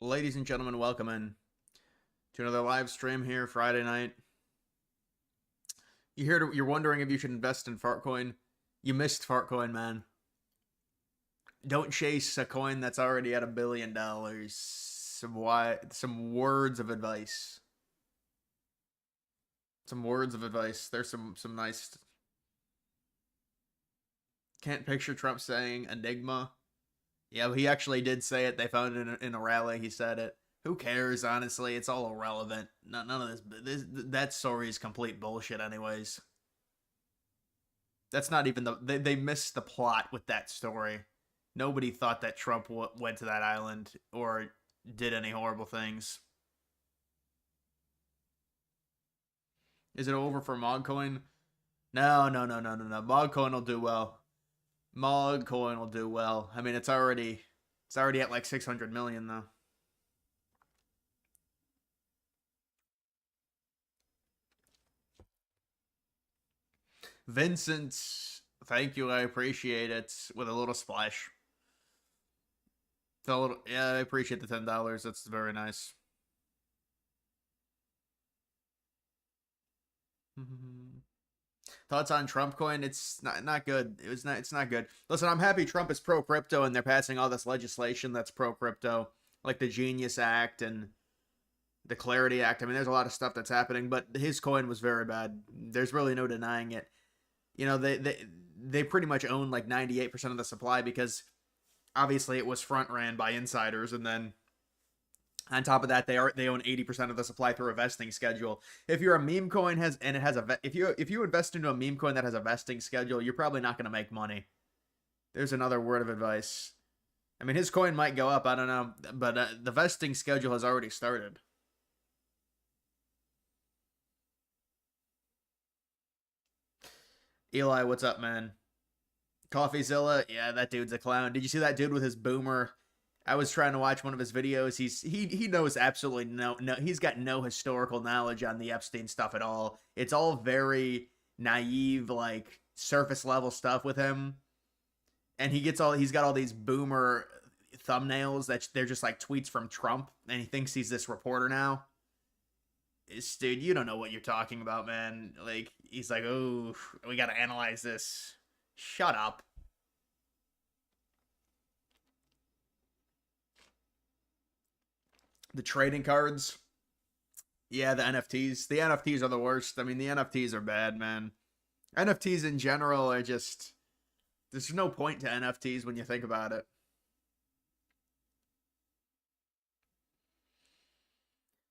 Ladies and gentlemen, welcome in to another live stream here Friday night. You're wondering if you should invest in Fartcoin. You missed Fartcoin, man. Don't chase a coin that's already at $1 billion. Some words of advice. Some words of advice. There's some nice. Can't picture Trump saying enigma. Yeah, he actually did say it. They found it in a rally. He said it. Who cares? Honestly, it's all irrelevant. None of that story is complete bullshit. Anyways, that's not even they missed the plot with that story. Nobody thought that Trump went to that island or did any horrible things. Is it over for Mogcoin? No. Mogcoin will do well. Mogcoin will do well. I mean, it's already at like 600 million though. Vincent, thank you. I appreciate it. With a little splash. Yeah, I appreciate the $10. That's very nice. Thoughts on Trump coin? It's not good. It's not good. Listen, I'm happy Trump is pro crypto and they're passing all this legislation that's pro crypto, like the Genius Act and the Clarity Act. I mean, there's a lot of stuff that's happening, but his coin was very bad. There's really no denying it. You know, they pretty much own like 98% of the supply because obviously it was front ran by insiders, and then on top of that, they own 80% of the supply through a vesting schedule. If you're a meme coin if you invest into a meme coin that has a vesting schedule, you're probably not going to make money. There's another word of advice. I mean, his coin might go up, I don't know, but the vesting schedule has already started. Eli, what's up, man? CoffeeZilla, yeah, that dude's a clown. Did you see that dude with his boomer? I was trying to watch one of his videos. He knows absolutely no. He's got no historical knowledge on the Epstein stuff at all. It's all very naive, like surface level stuff with him. And he's got all these boomer thumbnails that they're just like tweets from Trump, and he thinks he's this reporter now. Dude, you don't know what you're talking about, man. Like he's like, oh, we got to analyze this. Shut up. The trading cards. Yeah, the NFTs. The NFTs are the worst. I mean, the NFTs are bad, man. NFTs in general are just. There's no point to NFTs when you think about it.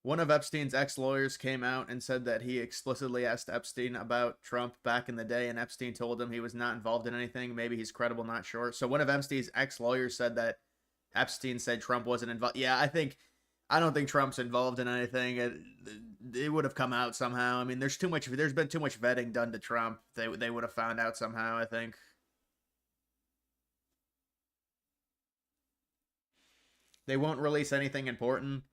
One of Epstein's ex-lawyers came out and said that he explicitly asked Epstein about Trump back in the day, and Epstein told him he was not involved in anything. Maybe he's credible, not sure. So one of Epstein's ex-lawyers said that Epstein said Trump wasn't involved. Yeah, I don't think Trump's involved in anything. It would have come out somehow. I mean, there's been too much vetting done to Trump. They would have found out somehow, I think. They won't release anything important.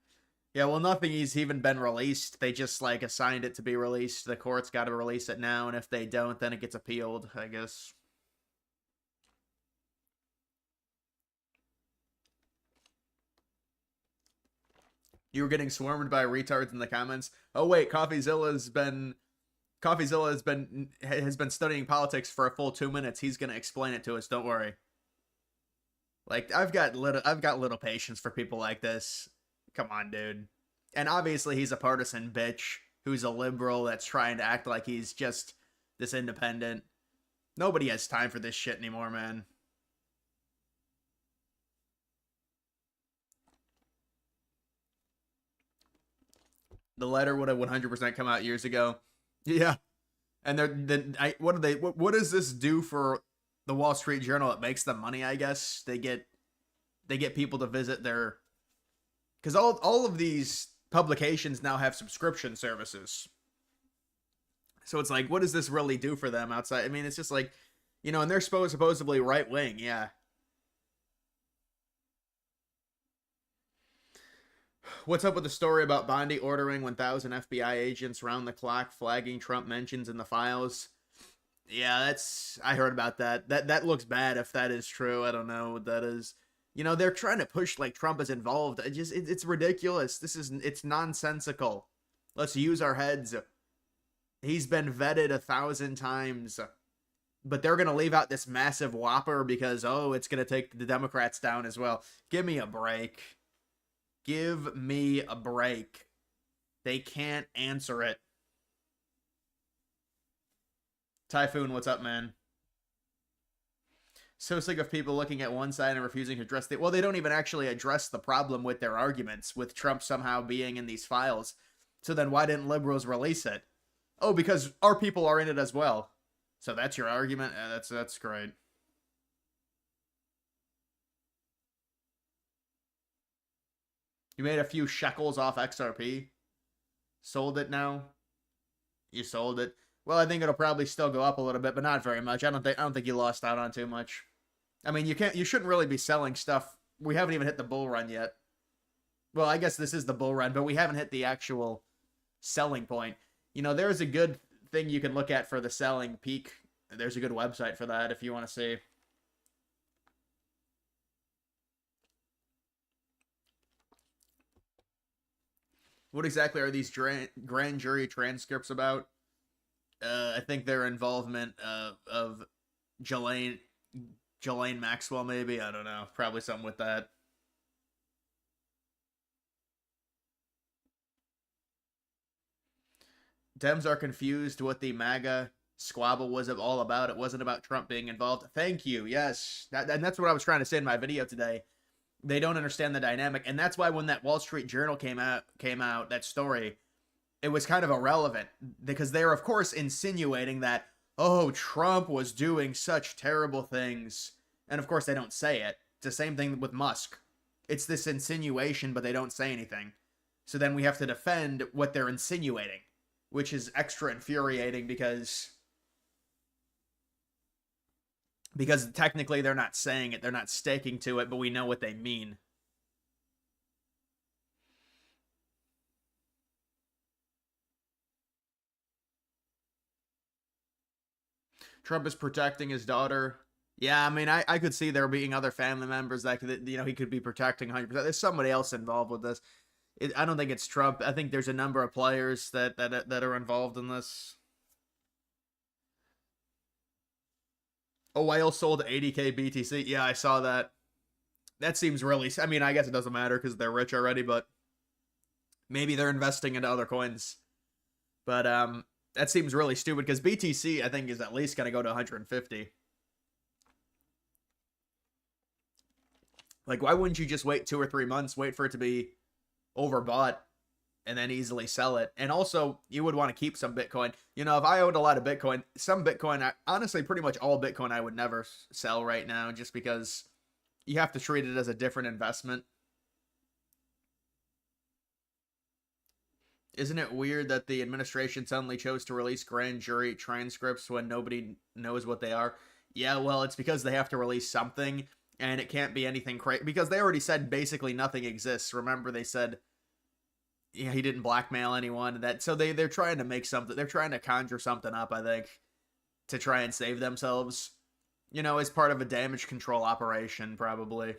Yeah, well, nothing's even been released. They just like assigned it to be released. The court's got to release it now, and if they don't, then it gets appealed, I guess. You were getting swarmed by retards in the comments. Oh wait, Coffeezilla has been studying politics for a full 2 minutes. He's gonna explain it to us. Don't worry. Like I've got little patience for people like this. Come on, dude. And obviously he's a partisan bitch who's a liberal that's trying to act like he's just this independent. Nobody has time for this shit anymore, man. The letter would have 100% come out years ago. Yeah. And what does this do for the Wall Street Journal? It makes them money, I guess. They get people to visit their, because all of these publications now have subscription services. So it's like, what does this really do for them outside? I mean, it's just like, and they're supposedly right wing, yeah. What's up with the story about Bondi ordering 1,000 FBI agents round the clock, flagging Trump mentions in the files? Yeah, I heard about that. That looks bad if that is true. I don't know what that is. You know, they're trying to push like Trump is involved. It's ridiculous. It's nonsensical. Let's use our heads. He's been vetted 1,000 times. But they're going to leave out this massive whopper because, oh, it's going to take the Democrats down as well. Give me a break. Give me a break. They can't answer it. Typhoon, what's up, man? So sick of people looking at one side and refusing to address the... Well, they don't even actually address the problem with their arguments, with Trump somehow being in these files. So then why didn't liberals release it? Oh, because our people are in it as well. So that's your argument? That's great. You made a few shekels off XRP. Sold it now? You sold it. Well, I think it'll probably still go up a little bit, but not very much. I don't think you lost out on too much. I mean, you shouldn't really be selling stuff. We haven't even hit the bull run yet. Well, I guess this is the bull run, but we haven't hit the actual selling point. You know, there's a good thing you can look at for the selling peak. There's a good website for that if you want to see. What exactly are these grand jury transcripts about? I think their involvement of Ghislaine Maxwell, maybe. I don't know. Probably something with that. Dems are confused what the MAGA squabble was all about. It wasn't about Trump being involved. Thank you. Yes. And that's what I was trying to say in my video today. They don't understand the dynamic. And that's why when that Wall Street Journal came out, that story, it was kind of irrelevant. Because they're, of course, insinuating that, oh, Trump was doing such terrible things. And, of course, they don't say it. It's the same thing with Musk. It's this insinuation, but they don't say anything. So then we have to defend what they're insinuating, which is extra infuriating because technically they're not saying it, they're not staking to it, but we know what they mean. Trump is protecting his daughter. Yeah, I mean, I could see there being other family members that could, he could be protecting 100%. There's somebody else involved with this. I don't think it's Trump. I think there's a number of players that are involved in this. Oh, Whale sold 80k BTC. Yeah, I saw that. That seems really... I mean, I guess it doesn't matter because they're rich already, but maybe they're investing into other coins. But that seems really stupid because BTC, I think, is at least going to go to 150. Like, why wouldn't you just wait 2 or 3 months, wait for it to be overbought, and then easily sell it? And also, you would want to keep some Bitcoin. If I owned a lot of Bitcoin, some Bitcoin, honestly, pretty much all Bitcoin I would never sell right now, just because you have to treat it as a different investment. Isn't it weird that the administration suddenly chose to release grand jury transcripts when nobody knows what they are? Yeah, well, it's because they have to release something, and it can't be anything crazy, because they already said basically nothing exists. Remember, they said he didn't blackmail anyone. So they're trying to make something. They're trying to conjure something up, I think, to try and save themselves. As part of a damage control operation, probably.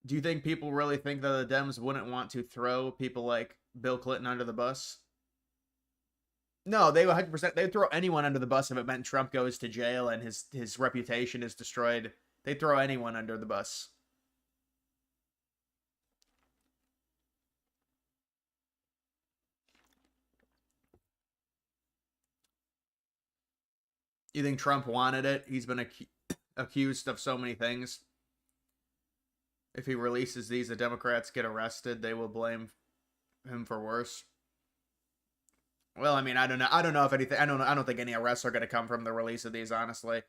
Do you think people really think that the Dems wouldn't want to throw people like Bill Clinton under the bus? No, they 100%. They'd throw anyone under the bus if it meant Trump goes to jail and his reputation is destroyed. They'd throw anyone under the bus. You think Trump wanted it? He's been accused of so many things. If he releases these, the Democrats get arrested. They will blame him for worse. Well, I mean, I don't know. I don't know if anything. I don't think any arrests are going to come from the release of these, honestly.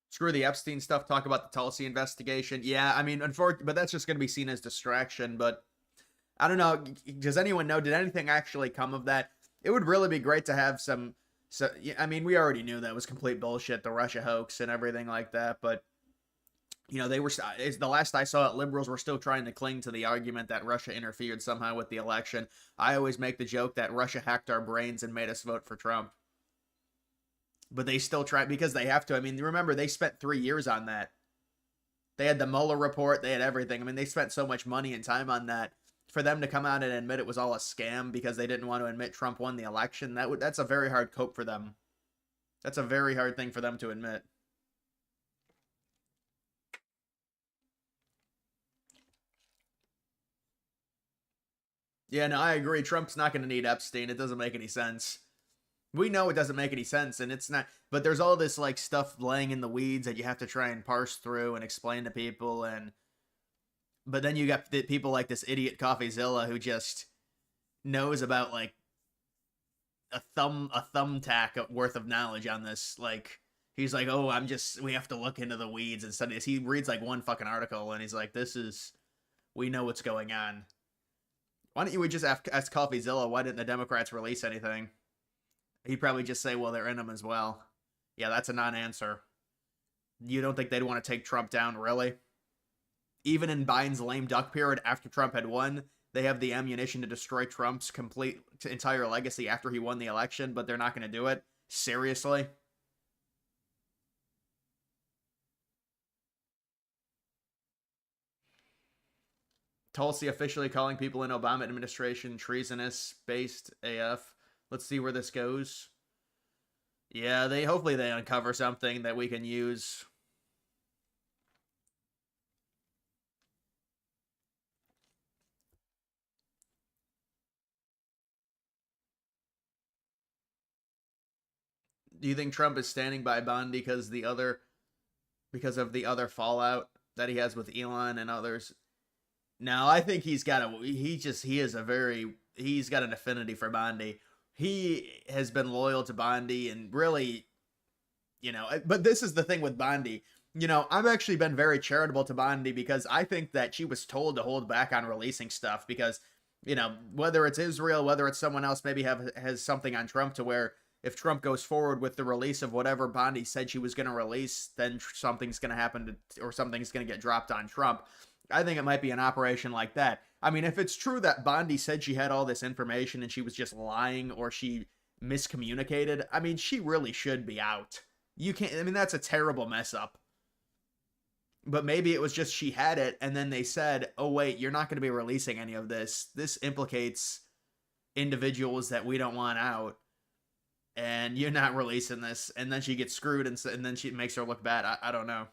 Screw the Epstein stuff. Talk about the Tulsi investigation. Yeah, I mean, unfortunately, but that's just going to be seen as distraction. But I don't know. Does anyone know? Did anything actually come of that? It would really be great to have some So yeah, I mean, we already knew that was complete bullshit, the Russia hoax and everything like that. But they were. It's the last I saw it, liberals were still trying to cling to the argument that Russia interfered somehow with the election. I always make the joke that Russia hacked our brains and made us vote for Trump. But they still try because they have to. I mean, remember they spent 3 years on that. They had the Mueller report. They had everything. I mean, they spent so much money and time on that. For them to come out and admit it was all a scam because they didn't want to admit Trump won the election, that's a very hard cope for them. That's a very hard thing for them to admit. Yeah, no, I agree. Trump's not going to need Epstein. It doesn't make any sense. We know it doesn't make any sense, and it's not. But there's all this like stuff laying in the weeds that you have to try and parse through and explain to people, and but then you got people like this idiot CoffeeZilla who just knows about like a thumbtack worth of knowledge on this. Like he's like, oh, we have to look into the weeds and study this. He reads like one fucking article and he's like, we know what's going on. Why don't you just ask CoffeeZilla why didn't the Democrats release anything? He'd probably just say, well, they're in them as well. Yeah, that's a non-answer. You don't think they'd want to take Trump down, really? Even in Biden's lame duck period after Trump had won, they have the ammunition to destroy Trump's entire legacy after he won the election, but they're not going to do it? Seriously? Tulsi officially calling people in Obama administration treasonous based AF. Let's see where this goes. Yeah, hopefully they uncover something that we can use. Do you think Trump is standing by Bondi because of the other fallout that he has with Elon and others? No, I think he's got an affinity for Bondi. He has been loyal to Bondi and really, but this is the thing with Bondi. I've actually been very charitable to Bondi because I think that she was told to hold back on releasing stuff because, whether it's Israel, whether it's someone else maybe has something on Trump to where if Trump goes forward with the release of whatever Bondi said she was going to release, then something's going to happen or something's going to get dropped on Trump. I think it might be an operation like that. I mean, if it's true that Bondi said she had all this information and she was just lying or she miscommunicated, I mean, she really should be out. You can't, I mean, that's a terrible mess up. But maybe it was just she had it and then they said, oh, wait, you're not going to be releasing any of this. This implicates individuals that we don't want out. And you're not releasing this. And then she gets screwed and then she makes her look bad. I don't know.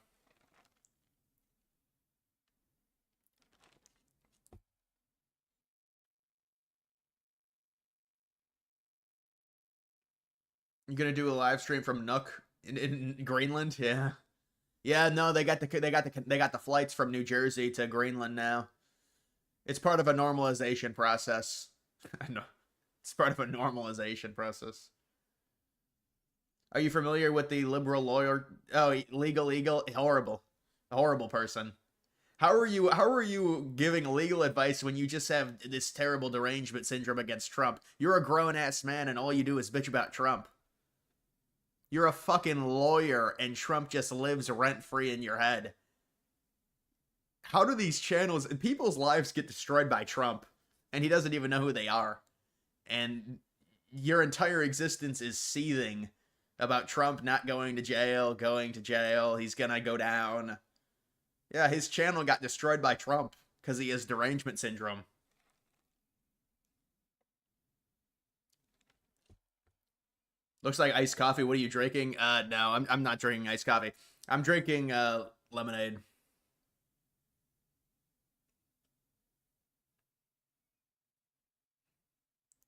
You gonna do a live stream from Nook in Greenland? Yeah, yeah. No, they got the flights from New Jersey to Greenland now. It's part of a normalization process. I know it's part of a normalization process. Are you familiar with the liberal lawyer? Oh, legal eagle, horrible, a horrible person. How are you giving legal advice when you just have this terrible derangement syndrome against Trump? You're a grown ass man and all you do is bitch about Trump. You're a fucking lawyer and Trump just lives rent free in your head. How do these channels and people's lives get destroyed by Trump and he doesn't even know who they are? And your entire existence is seething about Trump not going to jail, he's gonna go down. Yeah, his channel got destroyed by Trump because he has derangement syndrome. Looks like iced coffee. What are you drinking? No, I'm not drinking iced coffee. I'm drinking lemonade.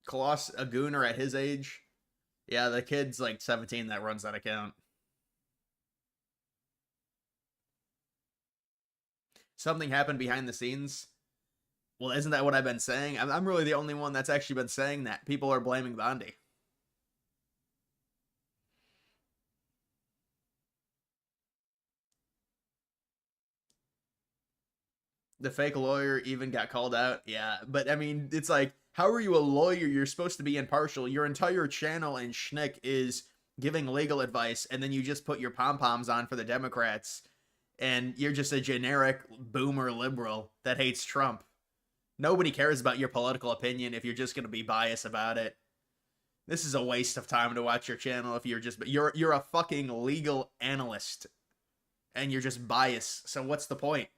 Colossus, a gooner at his age. Yeah, the kid's like 17 that runs that account. Something happened behind the scenes. Well, isn't that what I've been saying? I'm really the only one that's actually been saying that. People are blaming Bondi. The fake lawyer even got called out. Yeah, but I mean, it's like How are you a lawyer? You're supposed to be impartial. Your entire channel and schnick is giving legal advice, and then you just put your pom-poms on for the Democrats, and you're just a generic boomer liberal that hates Trump. Nobody cares about your political opinion if you're just going to be biased about it. This is a waste of time to watch your channel if you're a fucking legal analyst and you're just biased. So what's the point?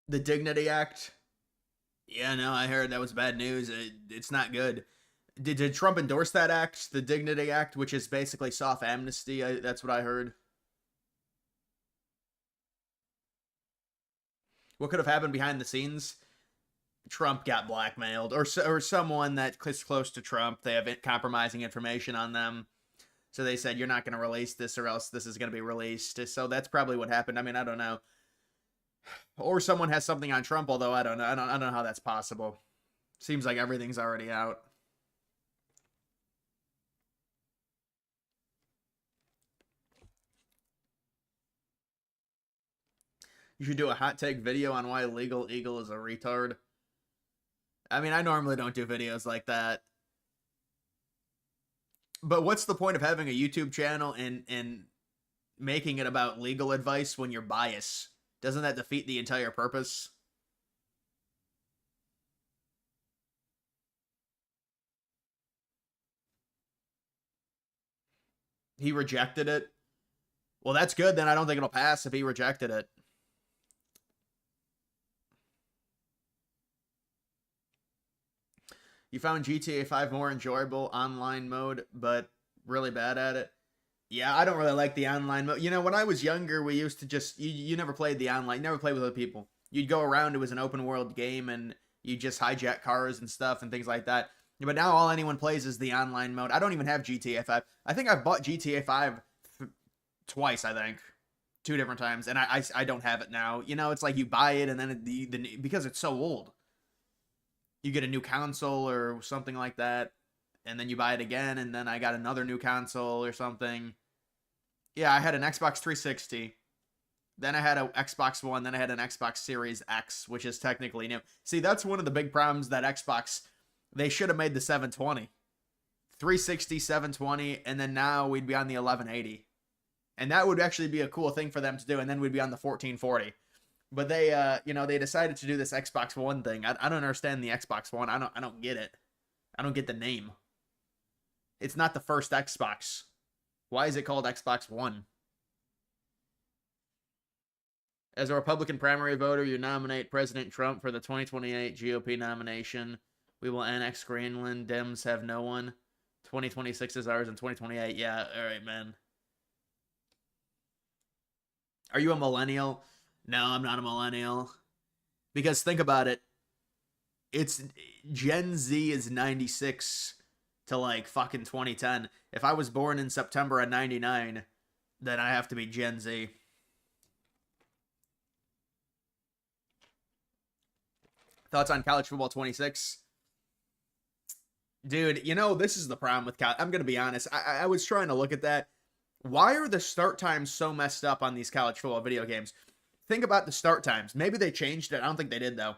The Dignity Act. Yeah, no, I heard that was bad news. It's not good. Did Trump endorse that act, the Dignity Act, which is basically soft amnesty? That's what I heard. What could have happened behind the scenes? Trump got blackmailed, or someone that is close to Trump. They have compromising information on them, so they said you're not going to release this, or else this is going to be released. So that's probably what happened. I mean, I don't know. Or someone has something on Trump, although I don't know. I don't know how that's possible. Seems like everything's already out. You should do a hot take video on why Legal Eagle is a retard. I mean, I normally don't do videos like that. But what's the point of having a YouTube channel and making it about legal advice when you're biased? Doesn't that defeat the entire purpose? He rejected it. Well, that's good. Then I don't think it'll pass if he rejected it. You found GTA 5 more enjoyable online mode, but really bad at it. Yeah, I don't really like the online mode. You know, when I was younger, we used to just you never played the online, never played with other people. You'd go around, it was an open world game, and you just hijack cars and stuff and things like that. But now all anyone plays is the online mode. I don't even have GTA 5. I think I've bought GTA 5 twice, I think. Two different times, and I don't have it now. You know, it's like you buy it, and then because it's so old, you get a new console or something like that, and then you buy it again, and then I got another new console or something. Yeah, I had an Xbox 360. Then I had an Xbox One. Then I had an Xbox Series X, which is technically new. See, that's one of the big problems that Xbox, they should have made the 720. 360, 720, and then now we'd be on the 1180. And that would actually be a cool thing for them to do, and then we'd be on the 1440. But they, they decided to do this Xbox One thing. I don't understand the Xbox One. I don't get it. I don't get the name. It's not the first Xbox. Why is it called Xbox One? As a Republican primary voter, you nominate President Trump for the 2028 GOP nomination. We will annex Greenland. Dems have no one. 2026 is ours, and 2028. Yeah, all right, man. Are you a millennial? No, I'm not a millennial. Because think about it. It's Gen Z is 96 to like fucking 2010. If I was born in September of 99, then I have to be Gen Z. Thoughts on college football 26? Dude, you know, this is the problem with college. I'm going to be honest. I was trying to look at that. Why are the start times so messed up on these college football video games? Think about the start times. Maybe they changed it. I don't think they did, though.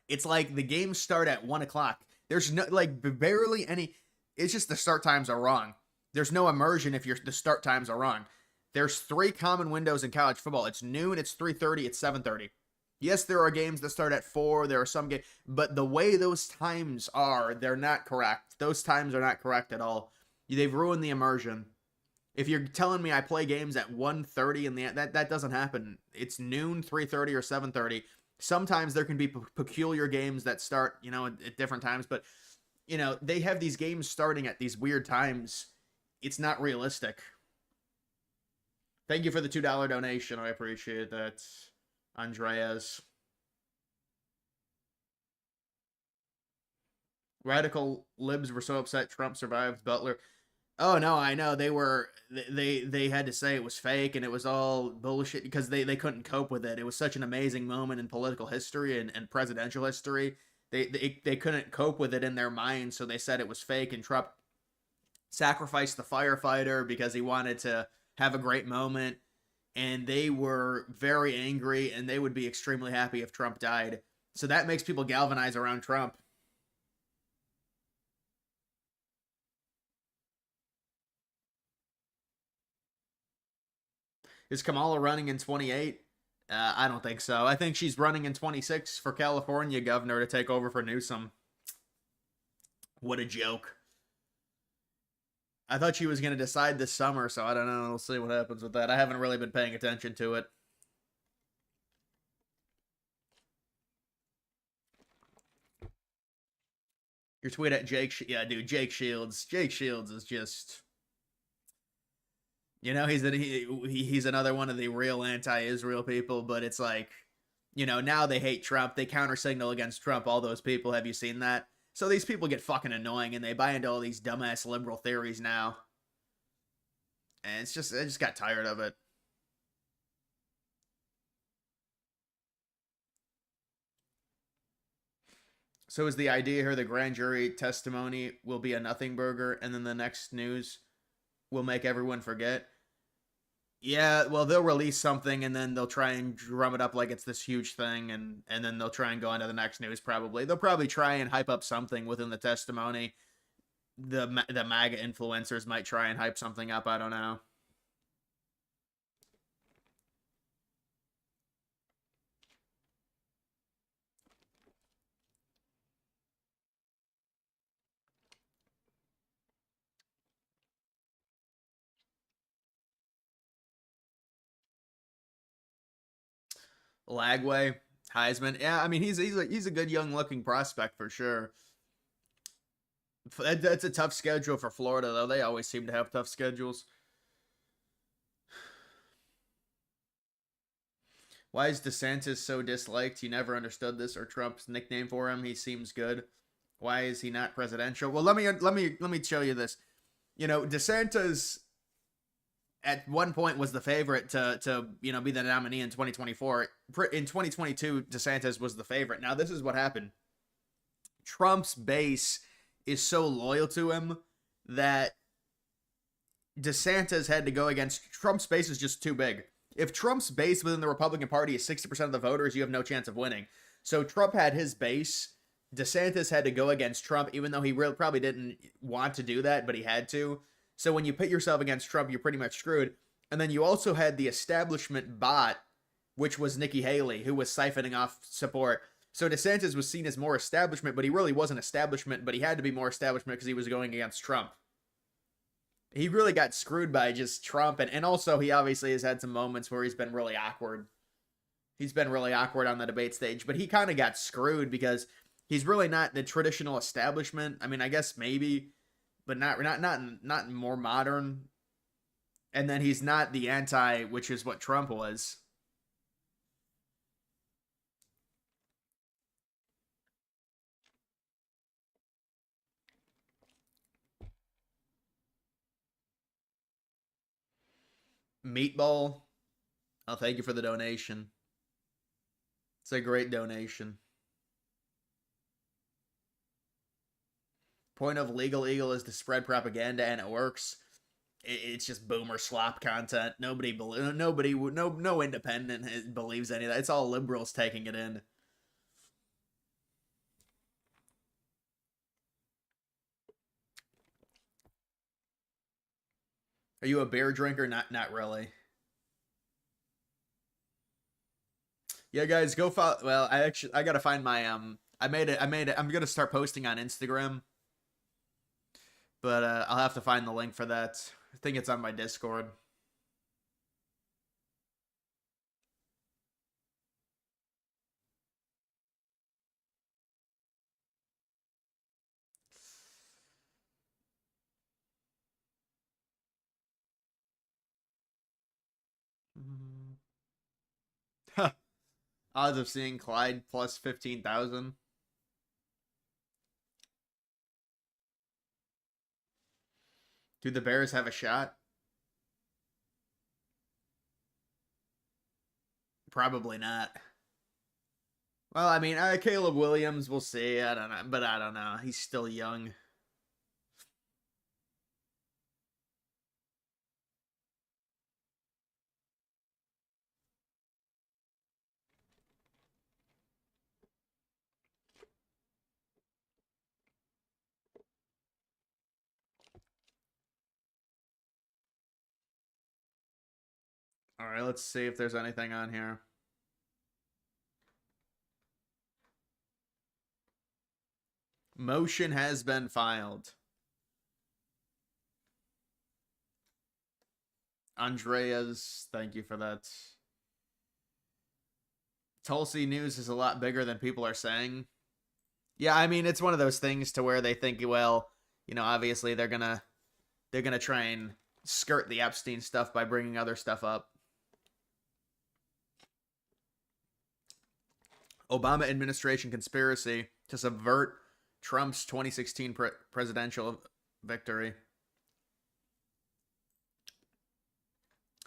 It's like the games start at 1 o'clock. There's no, like, barely any. It's just the start times are wrong. There's no immersion if the start times are wrong. There's 3 common windows in college football. It's noon, it's 3:30, it's 7:30. Yes, there are games that start at 4. There are some games, but the way those times are, they're not correct. Those times are not correct at all. They've ruined the immersion. If you're telling me I play games at 1:30 in that doesn't happen. It's noon, 3:30, or 7:30. Sometimes there can be peculiar games that start, at different times, but they have these games starting at these weird times. It's not realistic. Thank you for the $2 donation. I appreciate that, Andreas. Radical libs were so upset Trump survived Butler. Oh no, I know they had to say it was fake and it was all bullshit because they couldn't cope with it. It was such an amazing moment in political history and presidential history. They couldn't cope with it in their minds, so they said it was fake, and Trump sacrificed the firefighter because he wanted to have a great moment, and they were very angry, and they would be extremely happy if Trump died. So that makes people galvanize around Trump. Is Kamala running in 28? I don't think so. I think she's running in 26 for California governor to take over for Newsom. What a joke. I thought she was going to decide this summer, so I don't know. We'll see what happens with that. I haven't really been paying attention to it. Your tweet at Jake. Yeah, dude, Jake Shields. Jake Shields is just. He's another one of the real anti-Israel people, but it's like, now they hate Trump. They counter signal against Trump. All those people. Have you seen that? So these people get fucking annoying, and they buy into all these dumbass liberal theories now. And I just got tired of it. So is the idea here the grand jury testimony will be a nothing burger, and then the next news will make everyone forget? Yeah, well, they'll release something, and then they'll try and drum it up like it's this huge thing, and then they'll try and go on to the next news. Probably they'll probably try and hype up something within the testimony. The MAGA influencers might try and hype something up. I don't know. Lagway, Heisman. Yeah, I mean he's a good young looking prospect for sure. That's a tough schedule for Florida though. They always seem to have tough schedules. Why is DeSantis so disliked? You never understood this or Trump's nickname for him. He seems good. Why is he not presidential? Well, let me show you this. DeSantis at one point was the favorite to be the nominee in 2024. In 2022, DeSantis was the favorite. Now this is what happened. Trump's base is so loyal to him that DeSantis had to go against Trump's base is just too big. If Trump's base within the Republican Party is 60% of the voters, you have no chance of winning. So Trump had his base. DeSantis had to go against Trump, even though he really probably didn't want to do that, but he had to. So when you put yourself against Trump, you're pretty much screwed. And then you also had the establishment bot, which was Nikki Haley, who was siphoning off support. So DeSantis was seen as more establishment, but he really wasn't establishment, but he had to be more establishment because he was going against Trump. He really got screwed by just Trump, and also he obviously has had some moments where he's been really awkward. He's been really awkward on the debate stage, but he kind of got screwed because he's really not the traditional establishment. I mean, I guess maybe, but not more modern. And then he's not the anti, which is what Trump was. Meatball. Oh, thank you for the donation. It's a great donation. Point of Legal Eagle is to spread propaganda, and it works. It's just boomer slop content. No independent believes any of that. It's all liberals taking it in. Are you a beer drinker? Not really. Yeah, guys, go follow. Well, I gotta find my I made it. I'm gonna start posting on Instagram, but I'll have to find the link for that. I think it's on my Discord. Odds of seeing Clyde plus 15,000. Do the Bears have a shot? Probably not. Well, I mean, Caleb Williams, we'll see. I don't know, but I don't know. He's still young. All right, let's see if there's anything on here. Motion has been filed. Andreas, thank you for that. Tulsi news is a lot bigger than people are saying. Yeah, I mean it's one of those things to where they think, well, obviously they're gonna try and skirt the Epstein stuff by bringing other stuff up. Obama administration conspiracy to subvert Trump's 2016 presidential victory.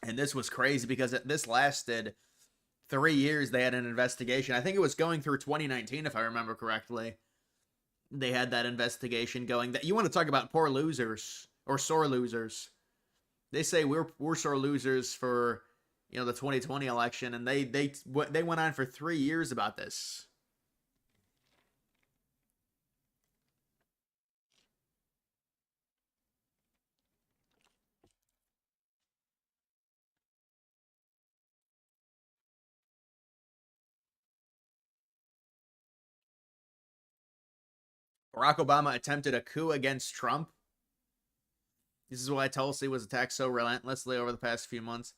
And this was crazy because this lasted 3 years. They had an investigation. I think it was going through 2019, if I remember correctly. They had that investigation going. That you want to talk about poor losers or sore losers. They say we're sore losers for the 2020 election, and they went on for 3 years about this. Barack Obama attempted a coup against Trump. This is why Tulsi was attacked so relentlessly over the past few months.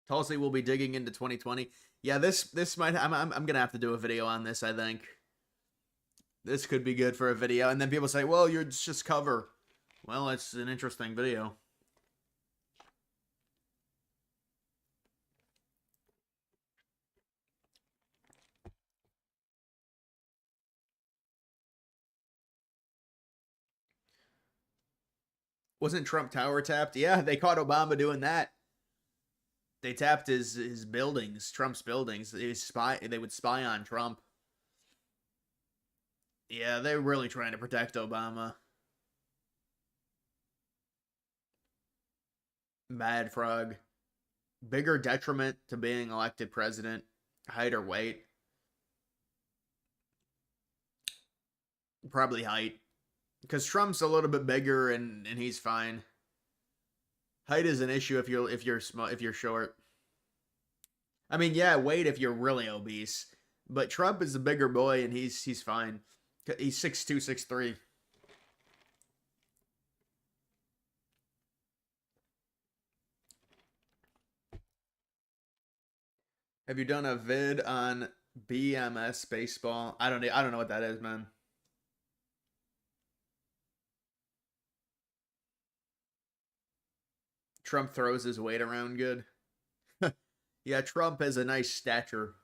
Tulsi will be digging into 2020. Yeah, this might. I'm gonna have to do a video on this. I think this could be good for a video. And then people say, "Well, you're just cover." Well, it's an interesting video. Wasn't Trump tower tapped? Yeah, they caught Obama doing that. They tapped his buildings, Trump's buildings. They would spy on Trump. Yeah, they're really trying to protect Obama. Mad Frog. Bigger detriment to being elected president, height or weight? Probably height. Because Trump's a little bit bigger and he's fine. Height is an issue if you're short. I mean, yeah, weight if you're really obese. But Trump is a bigger boy and he's fine. He's 6'2", 6'3". Have you done a vid on BMS baseball? I don't know what that is, man. Trump throws his weight around good. Yeah, Trump has a nice stature.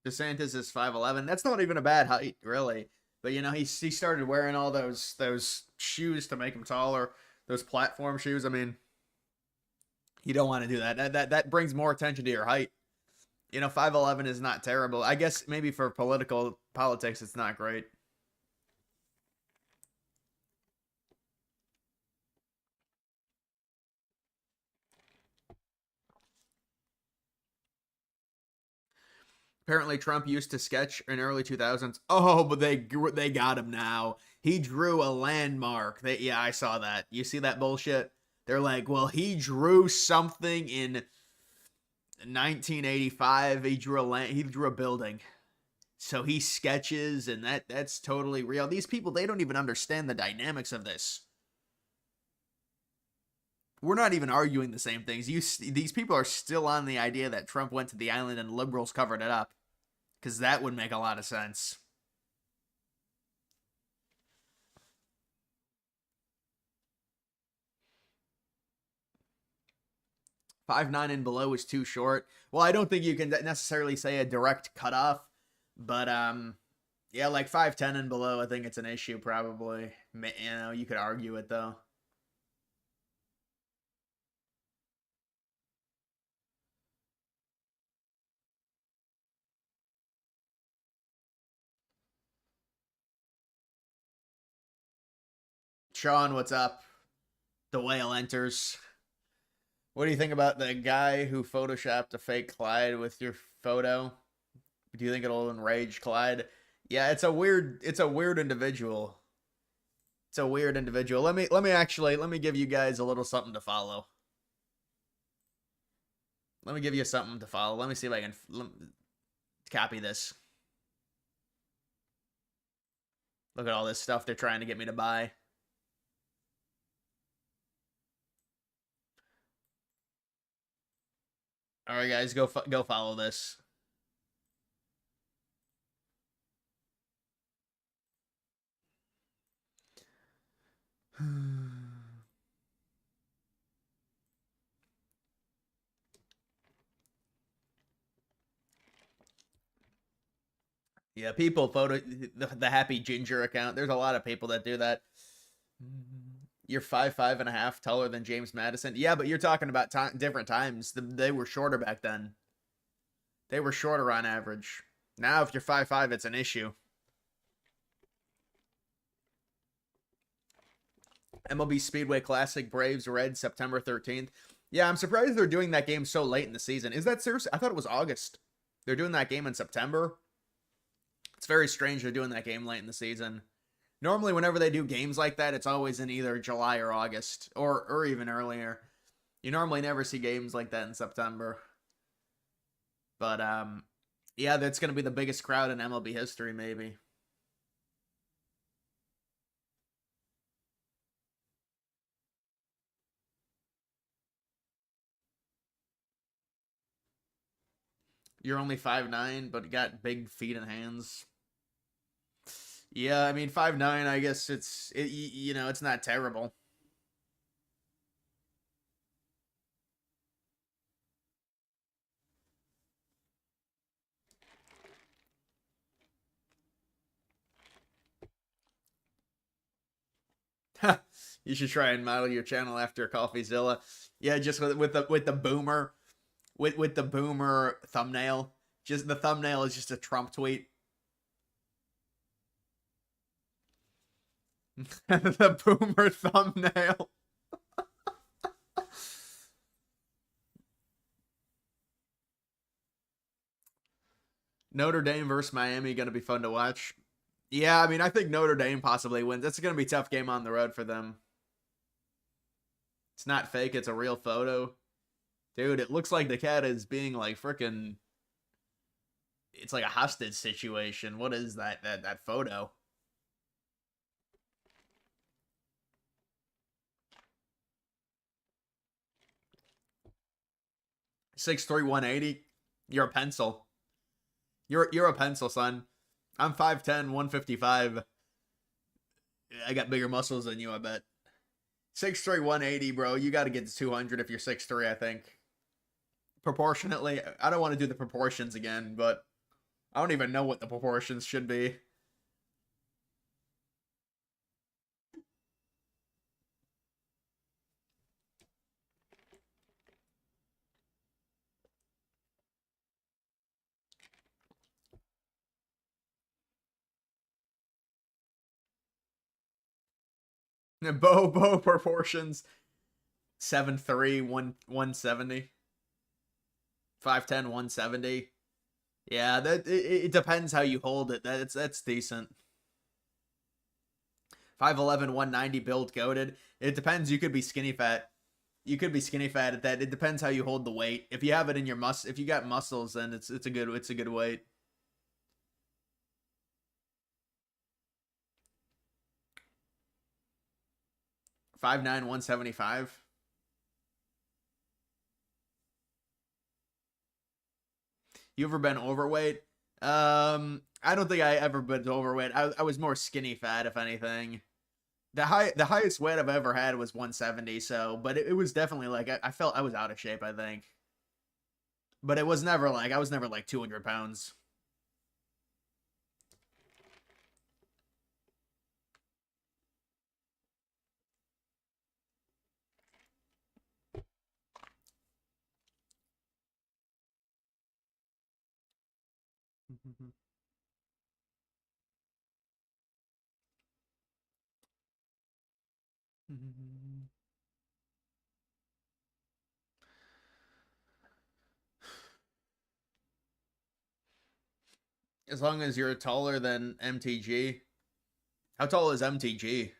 DeSantis is 5'11". That's not even a bad height, really. But he started wearing all those shoes to make him taller, those platform shoes. I mean, you don't want to do that. That brings more attention to your height. 5'11" is not terrible. I guess maybe for politics, it's not great. Apparently, Trump used to sketch in early 2000s. Oh, but they got him now. He drew a landmark. Yeah, I saw that. You see that bullshit? They're like, well, he drew something in 1985. He drew a building. So he sketches, and that's totally real. These people, they don't even understand the dynamics of this. We're not even arguing the same things. These people are still on the idea that Trump went to the island and liberals covered it up. Because that would make a lot of sense. 5'9" and below is too short. Well, I don't think you can necessarily say a direct cutoff, but yeah, like 5'10" and below, I think it's an issue probably. You know, you could argue it though. Sean, what's up? The whale enters. What do you think about the guy who photoshopped a fake Clyde with your photo? Do you think it'll enrage Clyde? Yeah, it's a weird individual. It's a weird individual. Let me give you guys a little something to follow. Let me give you something to follow. Let me see if I can copy this. Look at all this stuff they're trying to get me to buy. All right, guys, go follow this. Yeah, people photo the happy ginger account. There's a lot of people that do that. You're 5'5.5" taller than James Madison. Yeah, but you're talking about different times. They were shorter back then. They were shorter on average. Now, if you're 5'5", it's an issue. MLB Speedway Classic, Braves Red, September 13th. Yeah, I'm surprised they're doing that game so late in the season. Is that serious? I thought it was August. They're doing that game in September. It's very strange they're doing that game late in the season. Normally, whenever they do games like that, it's always in either July or August, or even earlier. You normally never see games like that in September. But yeah, that's going to be the biggest crowd in MLB history, maybe. You're only 5'9", but you got big feet and hands. Yeah, I mean 5'9", I guess it's not terrible. You should try and model your channel after CoffeeZilla. Yeah, just with the boomer with the boomer thumbnail. Just the thumbnail is just a Trump tweet. The boomer thumbnail. Notre Dame versus Miami going to be fun to watch. Yeah, I mean, I think Notre Dame possibly wins. That's going to be a tough game on the road for them. It's not fake, it's a real photo. Dude, it looks like the cat is being like freaking. It's like a hostage situation. What is that photo? Six three 180. You're a pencil. You're a pencil, son. I'm 5'10", 155. I got bigger muscles than you, I bet. 6'3", 180, bro. You got to get to 200 if you're 6'3", I think. Proportionately, I don't want to do the proportions again, but I don't even know what the proportions should be. Bo proportions 7'3", 170. 5'10", 170. Yeah, it depends how you hold it. That's decent. 5'11", 190 build goaded. It depends. You could be skinny fat. You could be skinny fat at that. It depends how you hold the weight. If you have it in your if you got muscles, then it's a good weight. 5'9", 175. You ever been overweight? I don't think I ever been overweight. I was more skinny fat, if anything. The highest weight I've ever had was 170. So, but it was definitely like I felt I was out of shape. I think, but it was never like I was never like 200 pounds. As long as you're taller than MTG. How tall is MTG?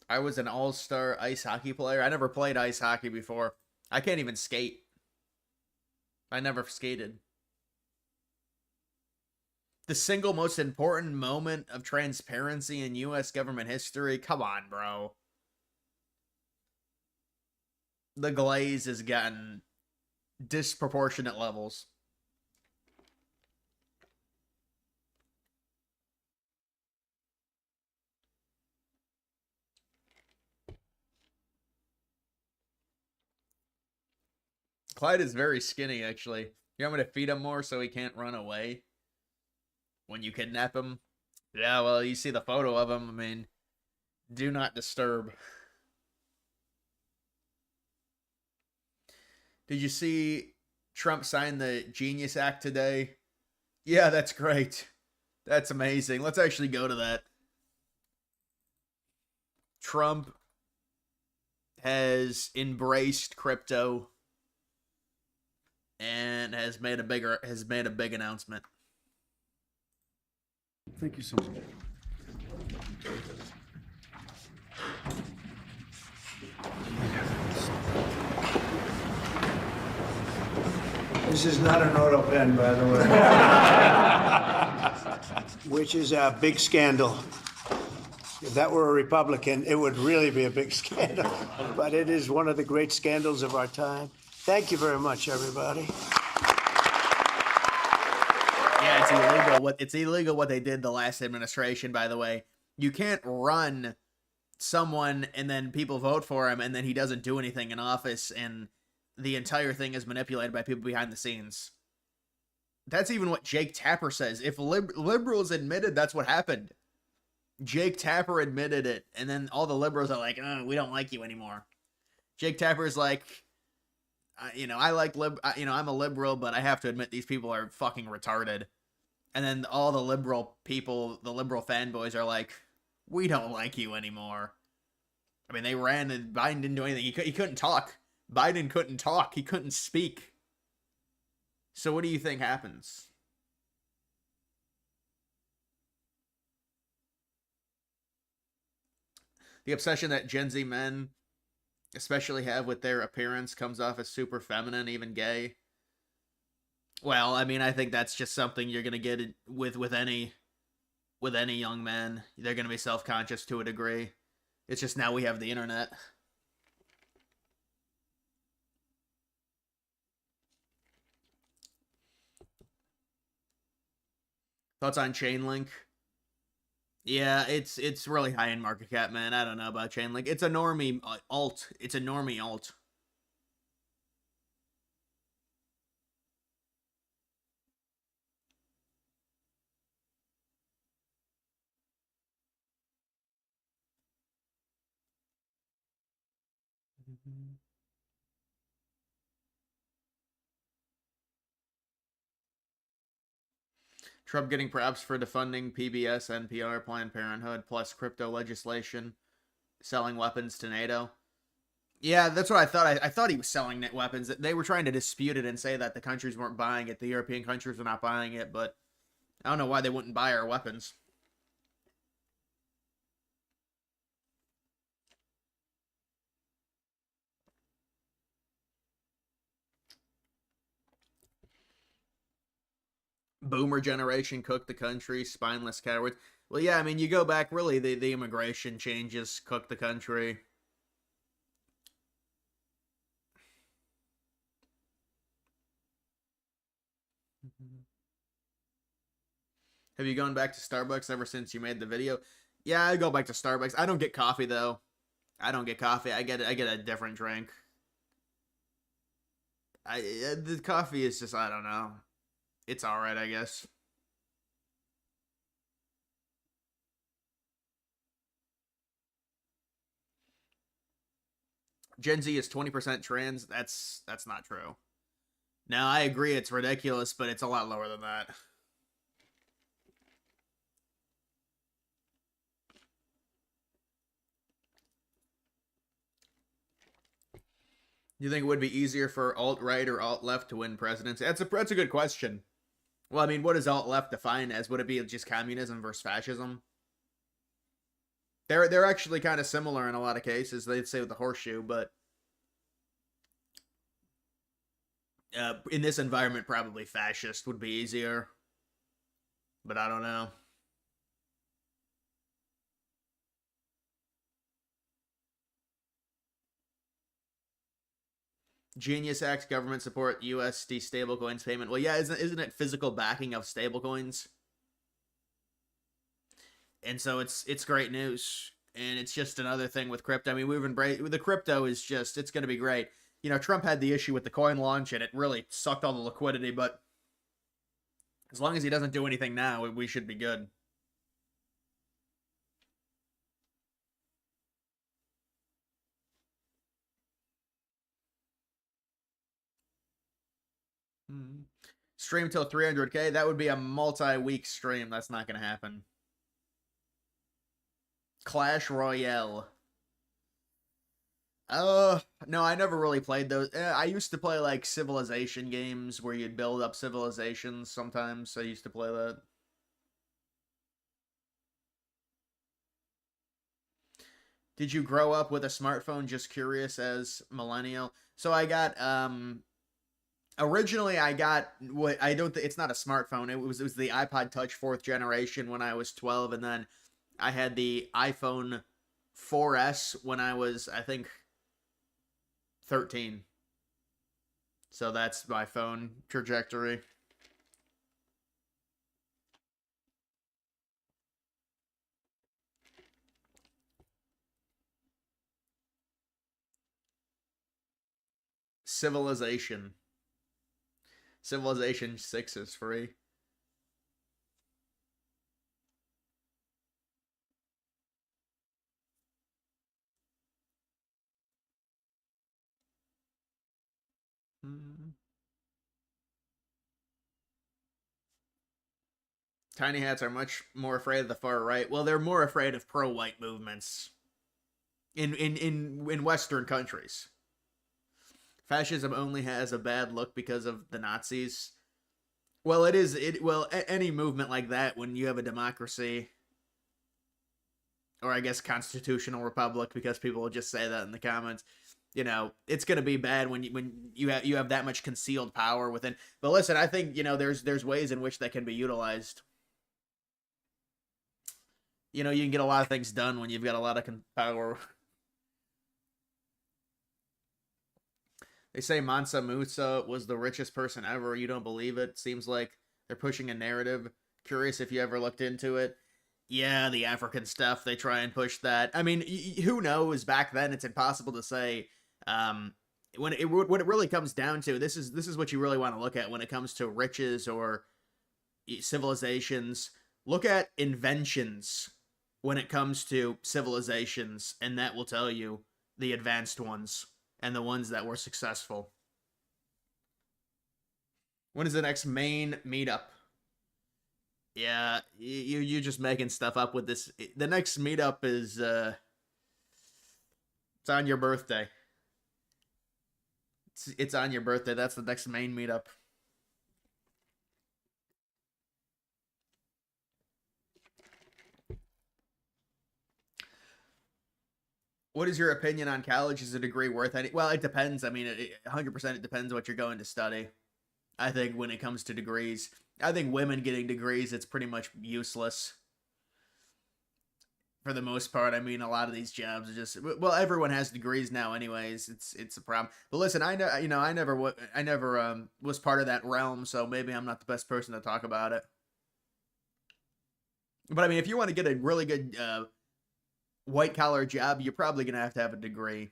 I was an all-star ice hockey player. I never played ice hockey before. I can't even skate. I never skated. The single most important moment of transparency in U.S. government history? Come on, bro. The glaze has gotten disproportionate levels. Clyde is very skinny, actually. You want me to feed him more so he can't run away when you kidnap him? Yeah, well, you see the photo of him. I mean, do not disturb. Did you see Trump sign the Genius Act today? Yeah, that's great. That's amazing. Let's actually go to that. Trump has embraced crypto and has made a big announcement. Thank you so much. This is not an auto pen, by the way. Which is a big scandal. If that were a Republican, it would really be a big scandal. But it is one of the great scandals of our time. Thank you very much, everybody. Yeah, it's illegal. It's illegal what they did the last administration, by the way. You can't run someone and then people vote for him and then he doesn't do anything in office and the entire thing is manipulated by people behind the scenes. That's even what Jake Tapper says. If liberals admitted that's what happened. Jake Tapper admitted it, and then all the liberals are like, oh, we don't like you anymore. Jake Tapper's like, I'm a liberal, but I have to admit these people are fucking retarded. And then all the liberal people, the liberal fanboys are like, we don't like you anymore. I mean, they ran and Biden didn't do anything. He couldn't talk. Biden couldn't talk. He couldn't speak. So what do you think happens? The obsession that Gen Z men especially have with their appearance comes off as super feminine, even gay. Well, I mean, I think that's just something you're gonna get with any young man. They're gonna be self-conscious to a degree. It's just now we have the internet. Thoughts on Chainlink? Yeah, it's really high in market cap, man. I don't know about Chainlink. It's a normie alt. It's a normie alt. Trump getting props for defunding PBS, NPR, Planned Parenthood, plus crypto legislation, selling weapons to NATO. Yeah, that's what I thought. I thought he was selling weapons. They were trying to dispute it and say that the countries weren't buying it. The European countries were not buying it, but I don't know why they wouldn't buy our weapons. Boomer generation cooked the country, spineless cowards. Well, yeah, I mean, you go back, really, the immigration changes cooked the country. Have you gone back to Starbucks ever since you made the video? Yeah, I go back to Starbucks. I don't get coffee though. I don't get coffee. I get a different drink. The coffee is just, I don't know. It's all right, I guess. Gen Z is 20% trans. That's not true. Now, I agree it's ridiculous, but it's a lot lower than that. You think it would be easier for alt-right or alt-left to win presidency? That's a good question. Well, I mean, what does alt-left define as? Would it be just communism versus fascism? They're actually kind of similar in a lot of cases. They'd say with the horseshoe, but in this environment, probably fascist would be easier. But I don't know. Genius Act government support USD stablecoins payment. Well, yeah, isn't it physical backing of stablecoins? And so it's great news, and it's just another thing with crypto. I mean, the crypto is just, it's going to be great. You know, Trump had the issue with the coin launch, and it really sucked all the liquidity. But as long as he doesn't do anything now, we should be good. Stream till 300K. That would be a multi-week stream. That's not going to happen. Clash Royale. No, I never really played those. I used to play like civilization games where you'd build up civilizations sometimes. I used to play that. Did you grow up with a smartphone? Just curious as millennial. So I got originally I got what I don't it's not a smartphone. It was the iPod Touch 4th generation when I was 12, and then I had the iPhone 4S when I was, I think, 13. So that's my phone trajectory. Civilization. Civilization 6 is free. Tiny hats are much more afraid of the far right. Well, they're more afraid of pro-white movements in Western countries. Fascism only has a bad look because of the Nazis. Well, any movement like that, when you have a democracy, or I guess constitutional republic, because people will just say that in the comments, you know, it's going to be bad when you have that much concealed power within. But listen, I think, you know, there's ways in which that can be utilized. You know, you can get a lot of things done when you've got a lot of power. They say Mansa Musa was the richest person ever. You don't believe it? Seems like they're pushing a narrative. Curious if you ever looked into it. Yeah, the African stuff, they try and push that. I mean, who knows? Back then, it's impossible to say. When it really comes down to, this is what you really want to look at when it comes to riches or civilizations. Look at inventions when it comes to civilizations, and that will tell you the advanced ones and the ones that were successful. When is the next main meetup? Yeah, you're just making stuff up with this. The next meetup is it's on your birthday. It's on your birthday. That's the next main meetup. What is your opinion on college? Is a degree worth any? Well, it depends. I mean, 100% it depends what you're going to study. I think when it comes to degrees, I think women getting degrees, it's pretty much useless. for the most part. I mean, a lot of these jobs are just, well, everyone has degrees now, anyways. It's a problem. But listen, I know, I never was part of that realm, so maybe I'm not the best person to talk about it. But I mean, if you want to get a really good white collar job, you're probably gonna have to have a degree.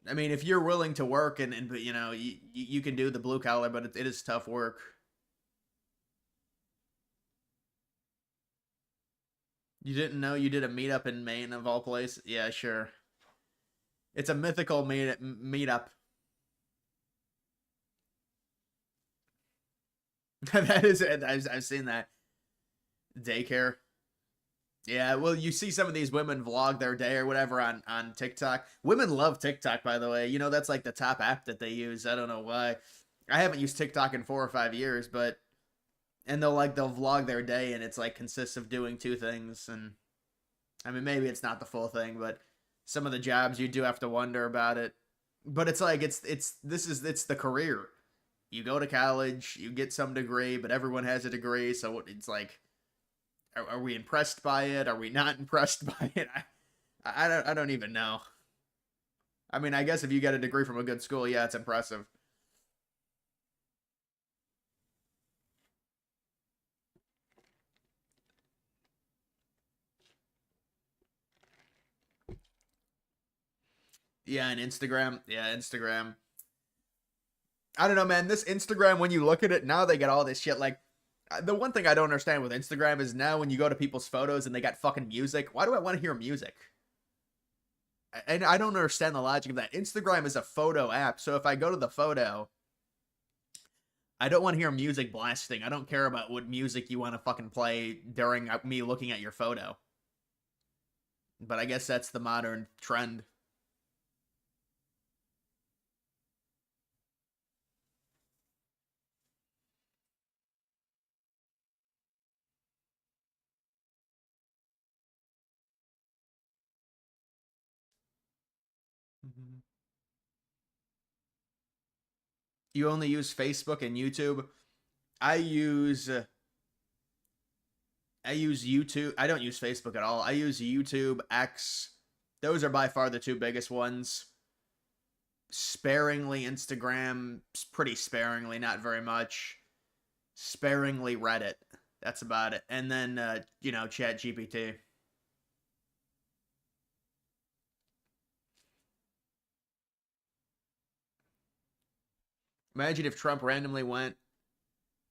I mean, if you're willing to work and you know you can do the blue collar, but it is tough work. You didn't know you did a meetup in Maine of all places? Yeah, sure. It's a mythical meetup. That is, I've seen that daycare. Yeah, well, you see some of these women vlog their day or whatever on TikTok. Women love TikTok, by the way. You know, that's like the top app that they use. I don't know why. I haven't used TikTok in 4 or 5 years, but and they'll vlog their day, and it's like consists of doing two things. And I mean, maybe it's not the full thing, but some of the jobs you do have to wonder about it. But it's like it's the career. You go to college, you get some degree, but everyone has a degree, so it's like, are we impressed by it? Are we not impressed by it? I don't even know. I mean, I guess if you get a degree from a good school, yeah, it's impressive. Yeah, and Instagram. Yeah, Instagram. I don't know, man. This Instagram, when you look at it now, they get all this shit. Like, the one thing I don't understand with Instagram is now when you go to people's photos and they got fucking music, why do I want to hear music? And I don't understand the logic of that. Instagram is a photo app, so if I go to the photo, I don't want to hear music blasting. I don't care about what music you want to fucking play during me looking at your photo. But I guess that's the modern trend. You only use Facebook and YouTube. I use uh, I use YouTube. I don't use Facebook at all. I use YouTube, X. Those are by far the two biggest ones. Sparingly Instagram, pretty sparingly, not very much. Sparingly Reddit. That's about it. And then Chat GPT. Imagine if Trump randomly went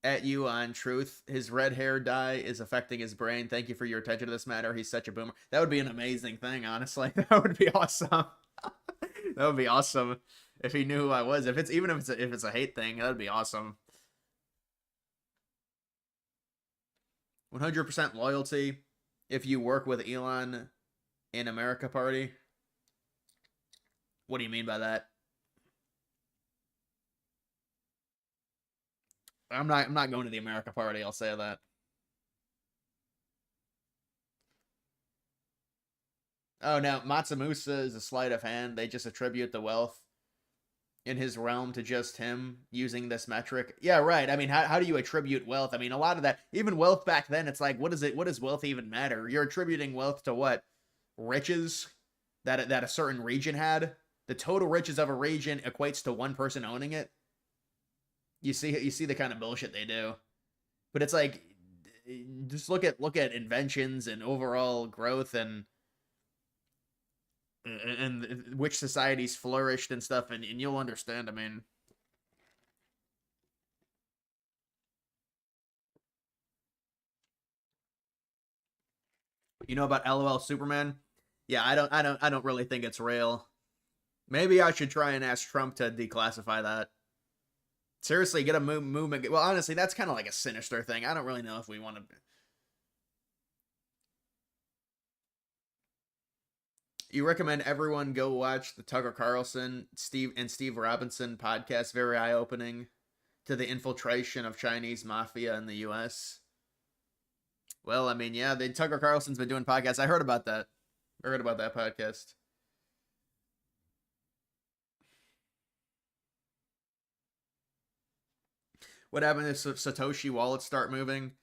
at you on Truth. His red hair dye is affecting his brain. Thank you for your attention to this matter. He's such a boomer. That would be an amazing thing, honestly. That would be awesome. That would be awesome if he knew who I was. If it's even if it's a hate thing, that would be awesome. 100% loyalty if you work with Elon in America Party. What do you mean by that? I'm not going to the America Party, I'll say that. Oh no, Matsumusa is a sleight of hand. They just attribute the wealth in his realm to just him using this metric. Yeah, right. I mean, how do you attribute wealth? I mean, a lot of that, even wealth back then, it's like, what does wealth even matter? You're attributing wealth to what? Riches that a certain region had. The total riches of a region equates to one person owning it. You see the kind of bullshit they do. But it's like, just look at inventions and overall growth and which societies flourished and stuff, and you'll understand. I mean, you know about LOL Superman? Yeah, I don't really think it's real. Maybe I should try and ask Trump to declassify that. Seriously, get a movement. Well, honestly, that's kind of like a sinister thing. I don't really know if we want to. You recommend everyone go watch the Tucker Carlson, Steve Robinson podcast. Very eye opening to the infiltration of Chinese mafia in the U.S. Well, I mean, yeah, Tucker Carlson's been doing podcasts. I heard about that. I heard about that podcast. What happened if Satoshi wallets start moving?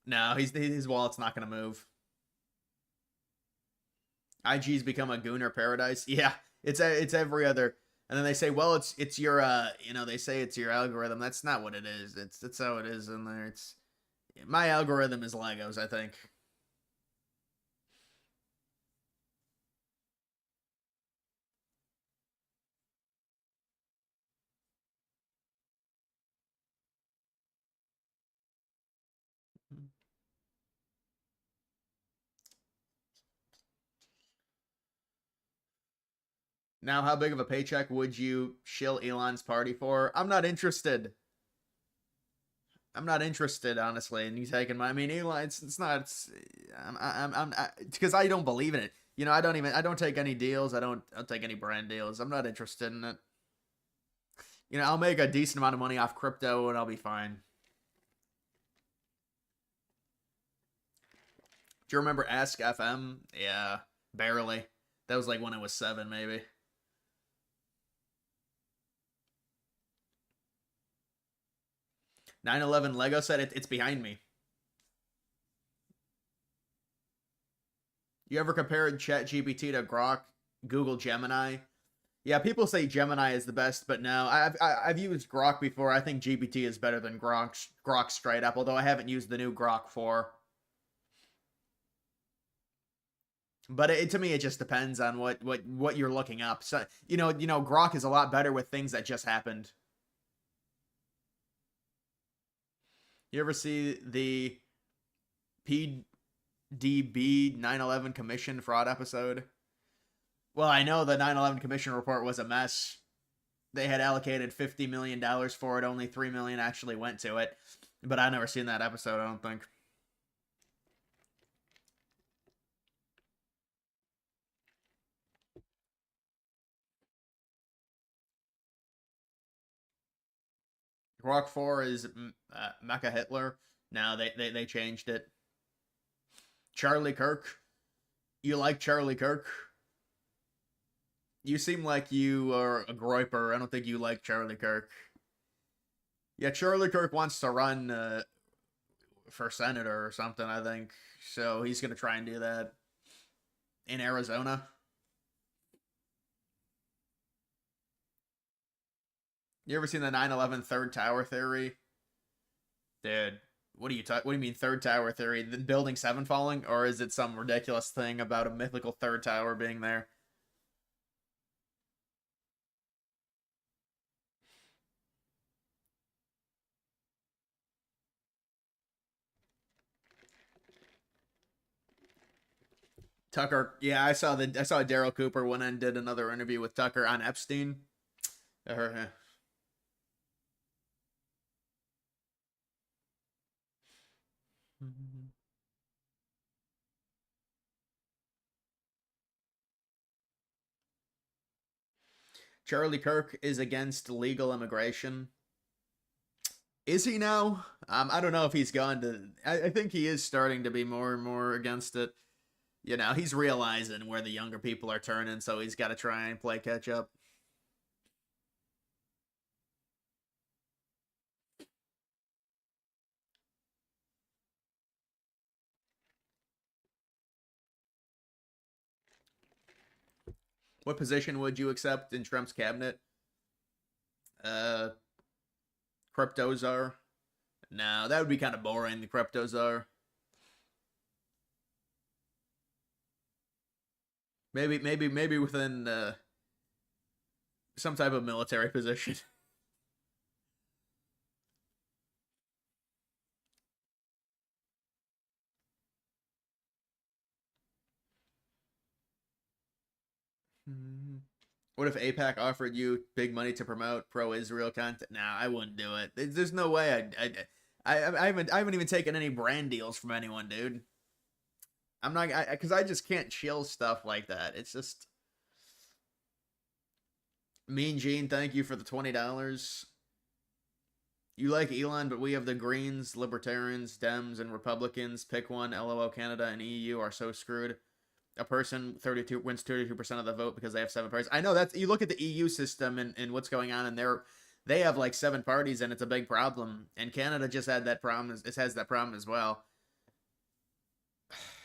No, his wallet's not going to move. IG's become a gooner paradise. Yeah, it's every other. And then they say, well, it's your they say it's your algorithm. That's not what it is. It's how it is in there. It's my algorithm is Legos, I think. Now, how big of a paycheck would you shill Elon's party for? I'm not interested. I'm not interested, honestly, in you taking my. I mean, Elon, it's not. Because I don't believe in it. I don't take any deals. I don't take any brand deals. I'm not interested in it. I'll make a decent amount of money off crypto and I'll be fine. Do you remember Ask FM? Yeah, barely. That was like when I was 7, maybe. 9/11 Lego set. It's behind me. You ever compared ChatGPT to Grok, Google Gemini? Yeah, people say Gemini is the best, but no, I've used Grok before. I think GPT is better than Grok straight up. Although I haven't used the new Grok 4. But to me, it just depends on what you're looking up. So Grok is a lot better with things that just happened. You ever see the PDB 9/11 Commission fraud episode? Well, I know the 9/11 Commission report was a mess. They had allocated $50 million for it. Only $3 million actually went to it. But I've never seen that episode, I don't think. Grok 4 is Mecha Hitler. No, they changed it. Charlie Kirk. You like Charlie Kirk? You seem like you are a groiper. I don't think you like Charlie Kirk. Yeah, Charlie Kirk wants to run for senator or something, I think. So he's going to try and do that in Arizona. You ever seen the 9/11 third tower theory? Dude, what do you mean third tower theory? The building 7 falling, or is it some ridiculous thing about a mythical third tower being there? Tucker, yeah, I saw Daryl Cooper went and did another interview with Tucker on Epstein. Or, Charlie Kirk is against legal immigration. Is he now? I don't know if he's gone to. I think he is starting to be more and more against it. He's realizing where the younger people are turning, so he's got to try and play catch up. What position would you accept in Trump's cabinet? Uh, Crypto czar. No, that would be kind of boring. The crypto czar. Maybe within some type of military position. What if APAC offered you big money to promote pro-Israel content? Nah, I wouldn't do it. There's no way I haven't even taken any brand deals from anyone, dude. I'm not because I just can't chill stuff like that. It's just Mean Gene. Thank you for the $20. You like Elon, but we have the Greens, Libertarians, Dems, and Republicans. Pick one. LOL. Canada and EU are so screwed. A person 32 wins 32% of the vote because they have 7 parties. I know that's you look at the EU system and what's going on in they have like 7 parties, and it's a big problem. And Canada just had that problem. It has that problem as well.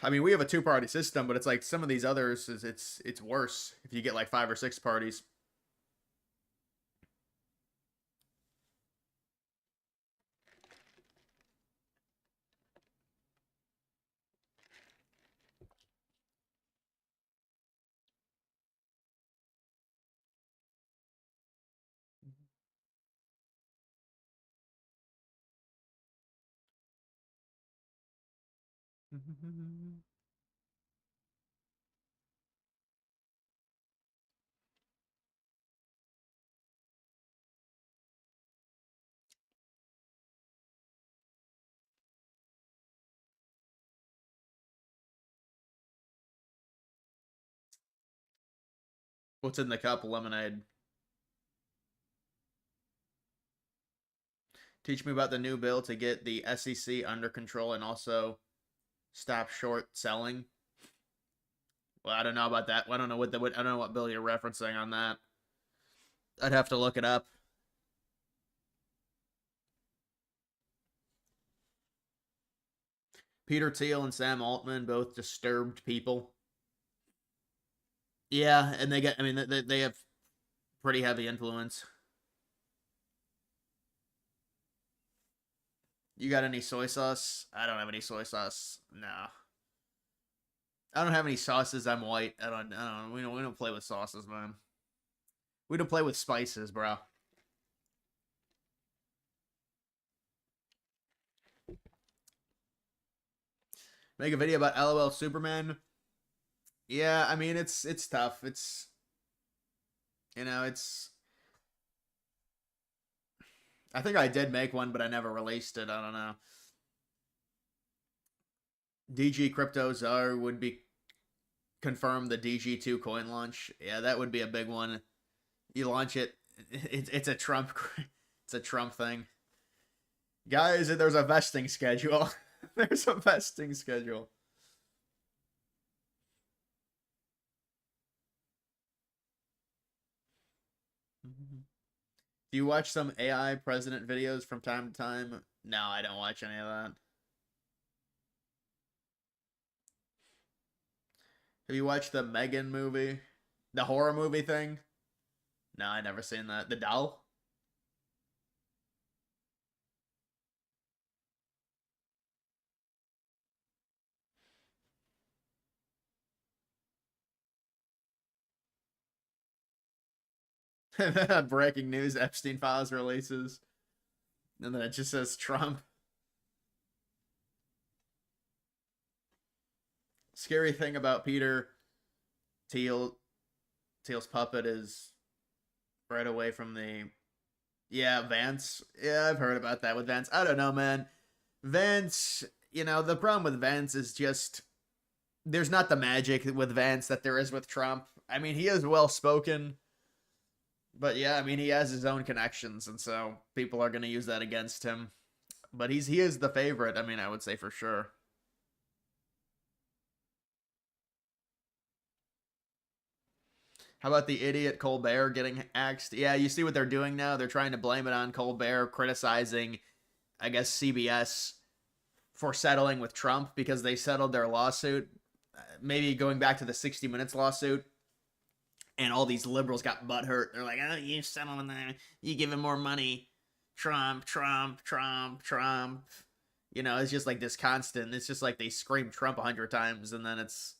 I mean, we have a 2-party system, but it's like some of these others it's worse if you get like 5 or 6 parties. What's in the cup? Lemonade. Teach me about the new bill to get the SEC under control and also stop short selling. Well, I don't know about that. I don't know what I don't know what bill you're referencing on that. I'd have to look it up. Peter Thiel and Sam Altman, both disturbed people. Yeah, and they get. I mean, they have pretty heavy influence. You got any soy sauce? I don't have any soy sauce. No, I don't have any sauces. I'm white. I don't. I don't. We don't play with sauces, man. We don't play with spices, bro. Make a video about LOL Superman. Yeah, I mean it's tough. It's it's. I think I did make one, but I never released it. I don't know. DG Crypto Czar would be confirm the DG2 coin launch. Yeah, that would be a big one. You launch it. It's a Trump. It's a Trump thing. Guys, there's a vesting schedule. There's a vesting schedule. Do you watch some AI president videos from time to time? No, I don't watch any of that. Have you watched the Megan movie? The horror movie thing? No, I never seen that. The doll? Breaking news, Epstein files releases. And then it just says Trump. Scary thing about Peter Thiel Thiel's puppet is right away from the Vance. Yeah, I've heard about that with Vance. I don't know, man. Vance, the problem with Vance is just there's not the magic with Vance that there is with Trump. I mean, he is well spoken, but yeah, I mean, he has his own connections, and so people are going to use that against him. But he is the favorite. I mean, I would say for sure. How about the idiot Colbert getting axed? Yeah, you see what they're doing now? They're trying to blame it on Colbert, criticizing, I guess, CBS for settling with Trump because they settled their lawsuit. Maybe going back to the 60 Minutes lawsuit, and all these liberals got butthurt. They're like, oh, you settling that. You give him more money. Trump, Trump, Trump, Trump. It's just like this constant. It's just like they scream Trump 100 times, and then it's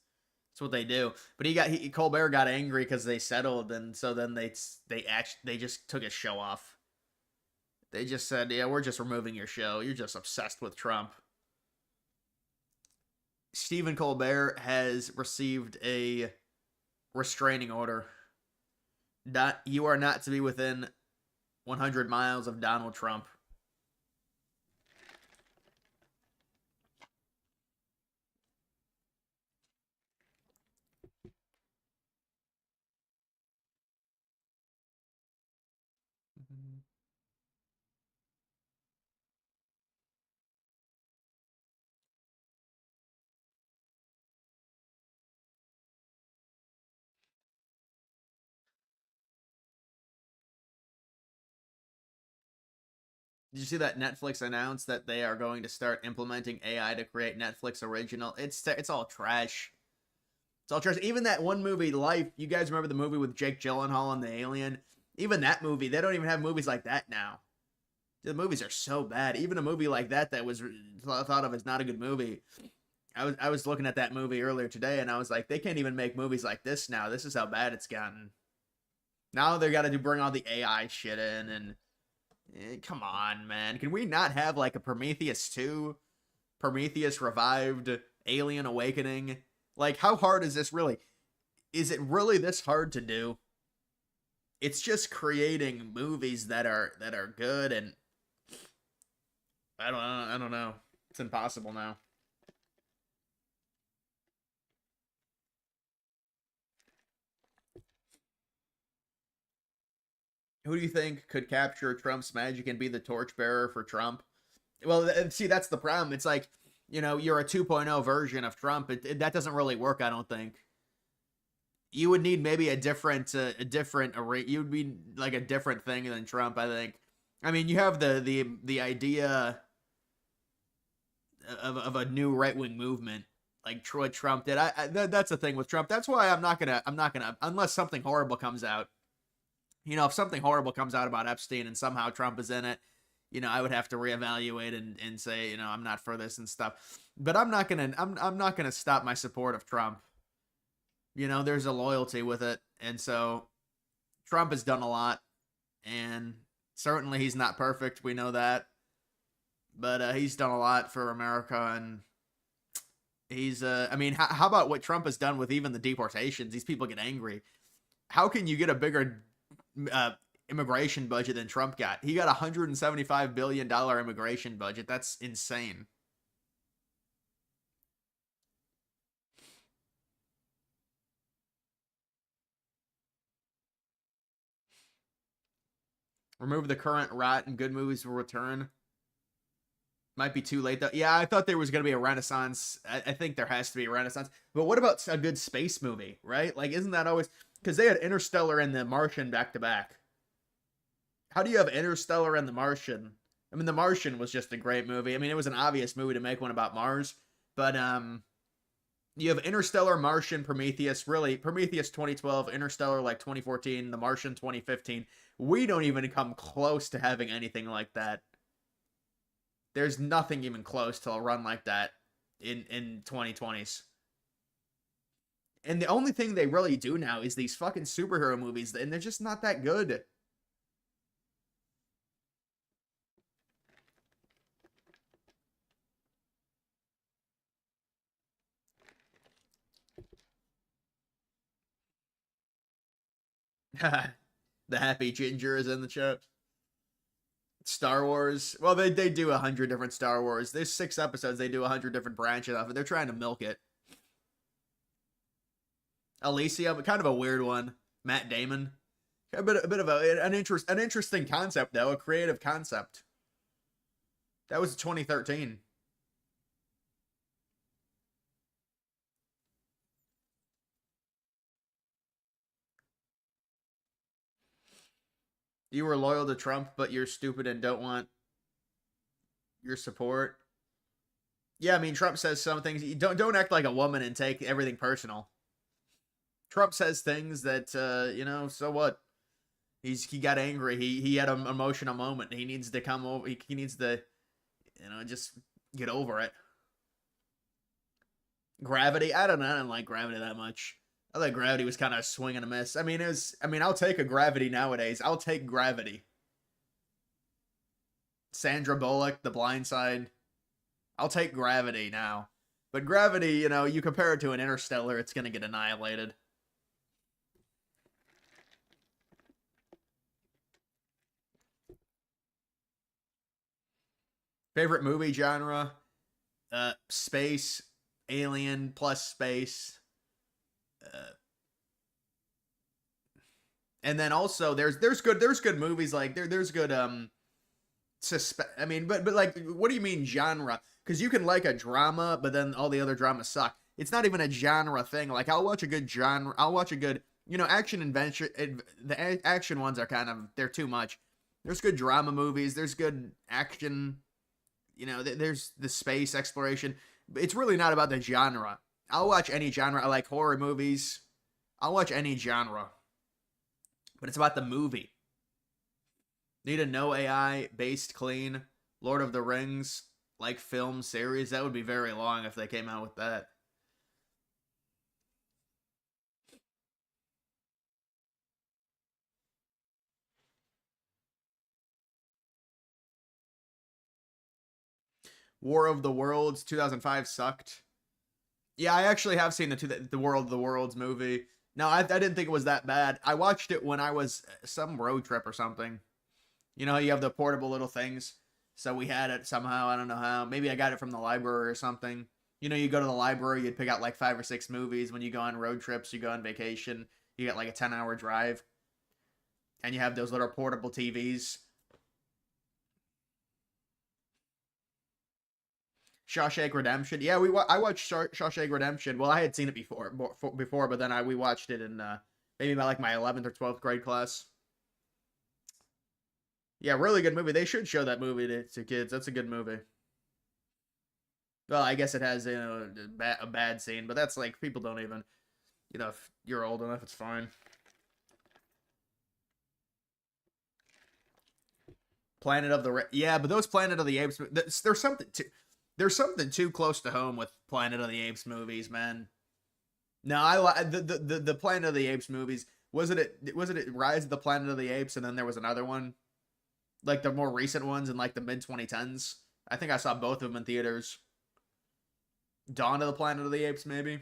what they do. But Colbert got angry because they settled, and so then they just took his show off. They just said, "Yeah, we're just removing your show. You're just obsessed with Trump." Stephen Colbert has received a restraining order. You are not to be within 100 miles of Donald Trump. Did you see that Netflix announced that they are going to start implementing AI to create Netflix original? It's all trash. It's all trash. Even that one movie, Life. You guys remember the movie with Jake Gyllenhaal and the alien? Even that movie, they don't even have movies like that now. The movies are so bad. Even a movie like that was thought of as not a good movie. I was looking at that movie earlier today, and I was like, they can't even make movies like this now. This is how bad it's gotten. Now they got to bring all the AI shit in, and come on, man. Can we not have like a Prometheus 2? Prometheus revived, Alien Awakening? Like, how hard is this really? Is it really this hard to do? It's just creating movies that are good, and I don't know. It's impossible now. Who do you think could capture Trump's magic and be the torchbearer for Trump? Well, see, that's the problem. It's like, you're a 2.0 version of Trump. That doesn't really work, I don't think. You would need maybe a different array. You would be like a different thing than Trump, I think. I mean, you have the idea of a new right wing movement like what Trump did. That's the thing with Trump. That's why I'm not gonna unless something horrible comes out. If something horrible comes out about Epstein and somehow Trump is in it, I would have to reevaluate and say, I'm not for this and stuff. But I'm not gonna stop my support of Trump. There's a loyalty with it, and so Trump has done a lot, and certainly he's not perfect. We know that, but he's done a lot for America, and he's I mean, how about what Trump has done with even the deportations? These people get angry. How can you get a bigger immigration budget than Trump got? He got $175 billion immigration budget. That's insane. Remove the current rot and good movies will return. Might be too late though. Yeah, I thought there was going to be a renaissance. I think there has to be a renaissance. But what about a good space movie, right? Like, isn't that always... Because they had Interstellar and The Martian back to back. How do you have Interstellar and The Martian? I mean, The Martian was just a great movie. I mean, it was an obvious movie to make one about Mars. But you have Interstellar, Martian, Prometheus. Really, Prometheus 2012, Interstellar like 2014, The Martian 2015. We don't even come close to having anything like that. There's nothing even close to a run like that in 2020s. And the only thing they really do now is these fucking superhero movies, and they're just not that good. The Happy Ginger is in the chat. Star Wars. Well, they do 100 different Star Wars. There's 6 episodes. They do 100 different branches of it. They're trying to milk it. Alicia, but kind of a weird one. Matt Damon. A bit of an interesting concept though, a creative concept. That was 2013. You were loyal to Trump, but you're stupid and don't want your support. Yeah, I mean, Trump says some things. Don't act like a woman and take everything personal. Trump says things that so what? He got angry. He had an emotional moment. He needs to come over. He needs to just get over it. Gravity. I don't know. I don't like Gravity that much. I thought Gravity was kind of a swing and a miss. I mean, I'll take a Gravity nowadays. I'll take Gravity. Sandra Bullock, The Blind Side. I'll take Gravity now. But Gravity, you compare it to an Interstellar, it's going to get annihilated. Favorite movie genre? Space, Alien plus space. And then also there's good movies like there's good I mean, but like, what do you mean genre? Because you can like a drama, but then all the other dramas suck. It's not even a genre thing. Like, I'll watch a good genre. I'll watch a good action adventure. The action ones are they're too much. There's good drama movies. There's good action. You know, there's the space exploration. It's really not about the genre. I'll watch any genre. I like horror movies. I'll watch any genre. But it's about the movie. Need a no AI based clean Lord of the Rings like film series. That would be very long if they came out with that. War of the Worlds 2005 sucked. Yeah, I actually have seen the World of the Worlds movie. No, I didn't think it was that bad. I watched it when I was some road trip or something. You know, you have the portable little things. So we had it somehow. I don't know how. Maybe I got it from the library or something. You know, you go to the library, you'd pick out like 5 or 6 movies. When you go on road trips, you go on vacation, you get like a 10-hour drive. And you have those little portable TVs. Shawshank Redemption. Yeah, I watched Shawshank Redemption. Well, I had seen it before, but then we watched it in maybe by like my 11th or 12th grade class. Yeah, really good movie. They should show that movie to kids. That's a good movie. Well, I guess it has, you know, a bad scene, but that's like people don't even, you know, if you're old enough, it's fine. Planet of the yeah, but those Planet of the Apes, there's something too close to home with Planet of the Apes movies, man. No, I like the Planet of the Apes movies. Was it Rise of the Planet of the Apes, and then there was another one, like the more recent ones in like the mid 2010s. I think I saw both of them in theaters. Dawn of the Planet of the Apes, maybe.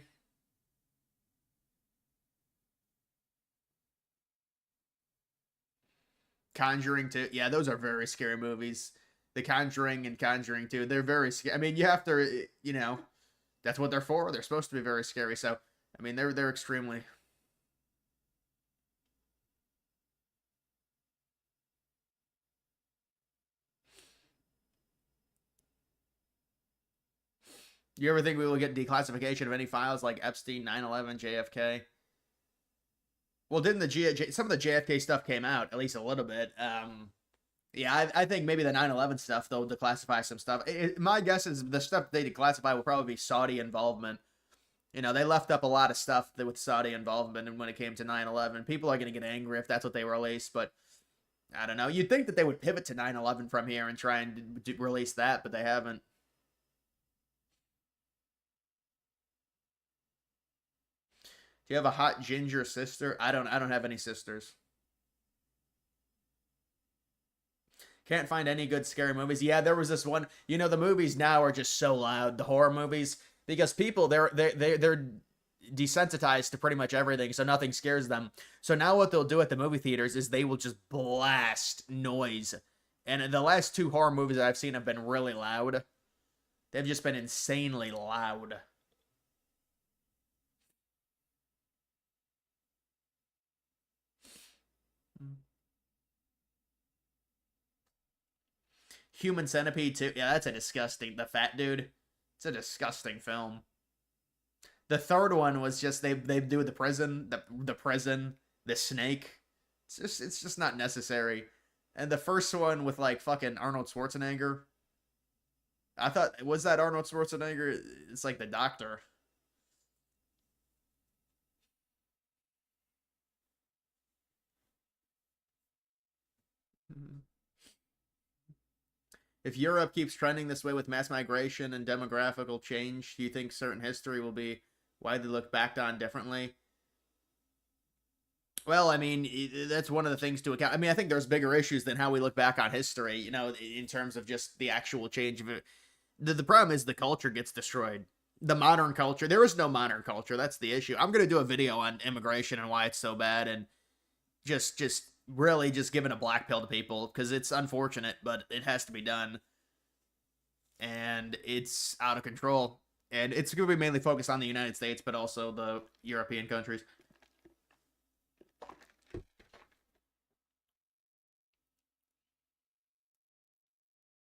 Conjuring 2. Yeah, those are very scary movies. The Conjuring and Conjuring 2, they're very scary. I mean, you have to, you know, that's what they're for. They're supposed to be very scary. So, I mean, they're extremely. You ever think we will get declassification of any files like Epstein, 9/11, JFK? Well, didn't some of the JFK stuff came out, at least a little bit. Yeah, I think maybe the 9/11 stuff, they'll declassify some stuff. My guess is the stuff they declassify will probably be Saudi involvement. You know, they left up a lot of stuff with Saudi involvement, and when it came to 9/11, people are going to get angry if that's what they release, but I don't know. You'd think that they would pivot to 9/11 from here and try and release that, but they haven't. Do you have a hot ginger sister? I don't have any sisters. Can't find any good scary movies. Yeah, there was this one. You know, the movies now are just so loud, the horror movies, because people they're desensitized to pretty much everything, so nothing scares them. So now what they'll do at the movie theaters is they will just blast noise. And the last 2 horror movies that I've seen have been really loud. They've just been insanely loud. Human Centipede 2. Yeah, that's a disgusting. The fat dude. It's a disgusting film. The third one was just they do the prison, the prison, the snake. It's just not necessary. And the first one with like fucking Arnold Schwarzenegger. I thought, was that Arnold Schwarzenegger? It's like the doctor. If Europe keeps trending this way with mass migration and demographical change, do you think certain history will be widely looked back on differently? Well, I mean, that's one of the things to account. I mean, I think there's bigger issues than how we look back on history, you know, in terms of just the actual change of it. The problem is the culture gets destroyed. The modern culture, there is no modern culture. That's the issue. I'm going to do a video on immigration and why it's so bad, and just really just giving a black pill to people because it's unfortunate, but it has to be done. And it's out of control. And it's going to be mainly focused on the United States, but also the European countries.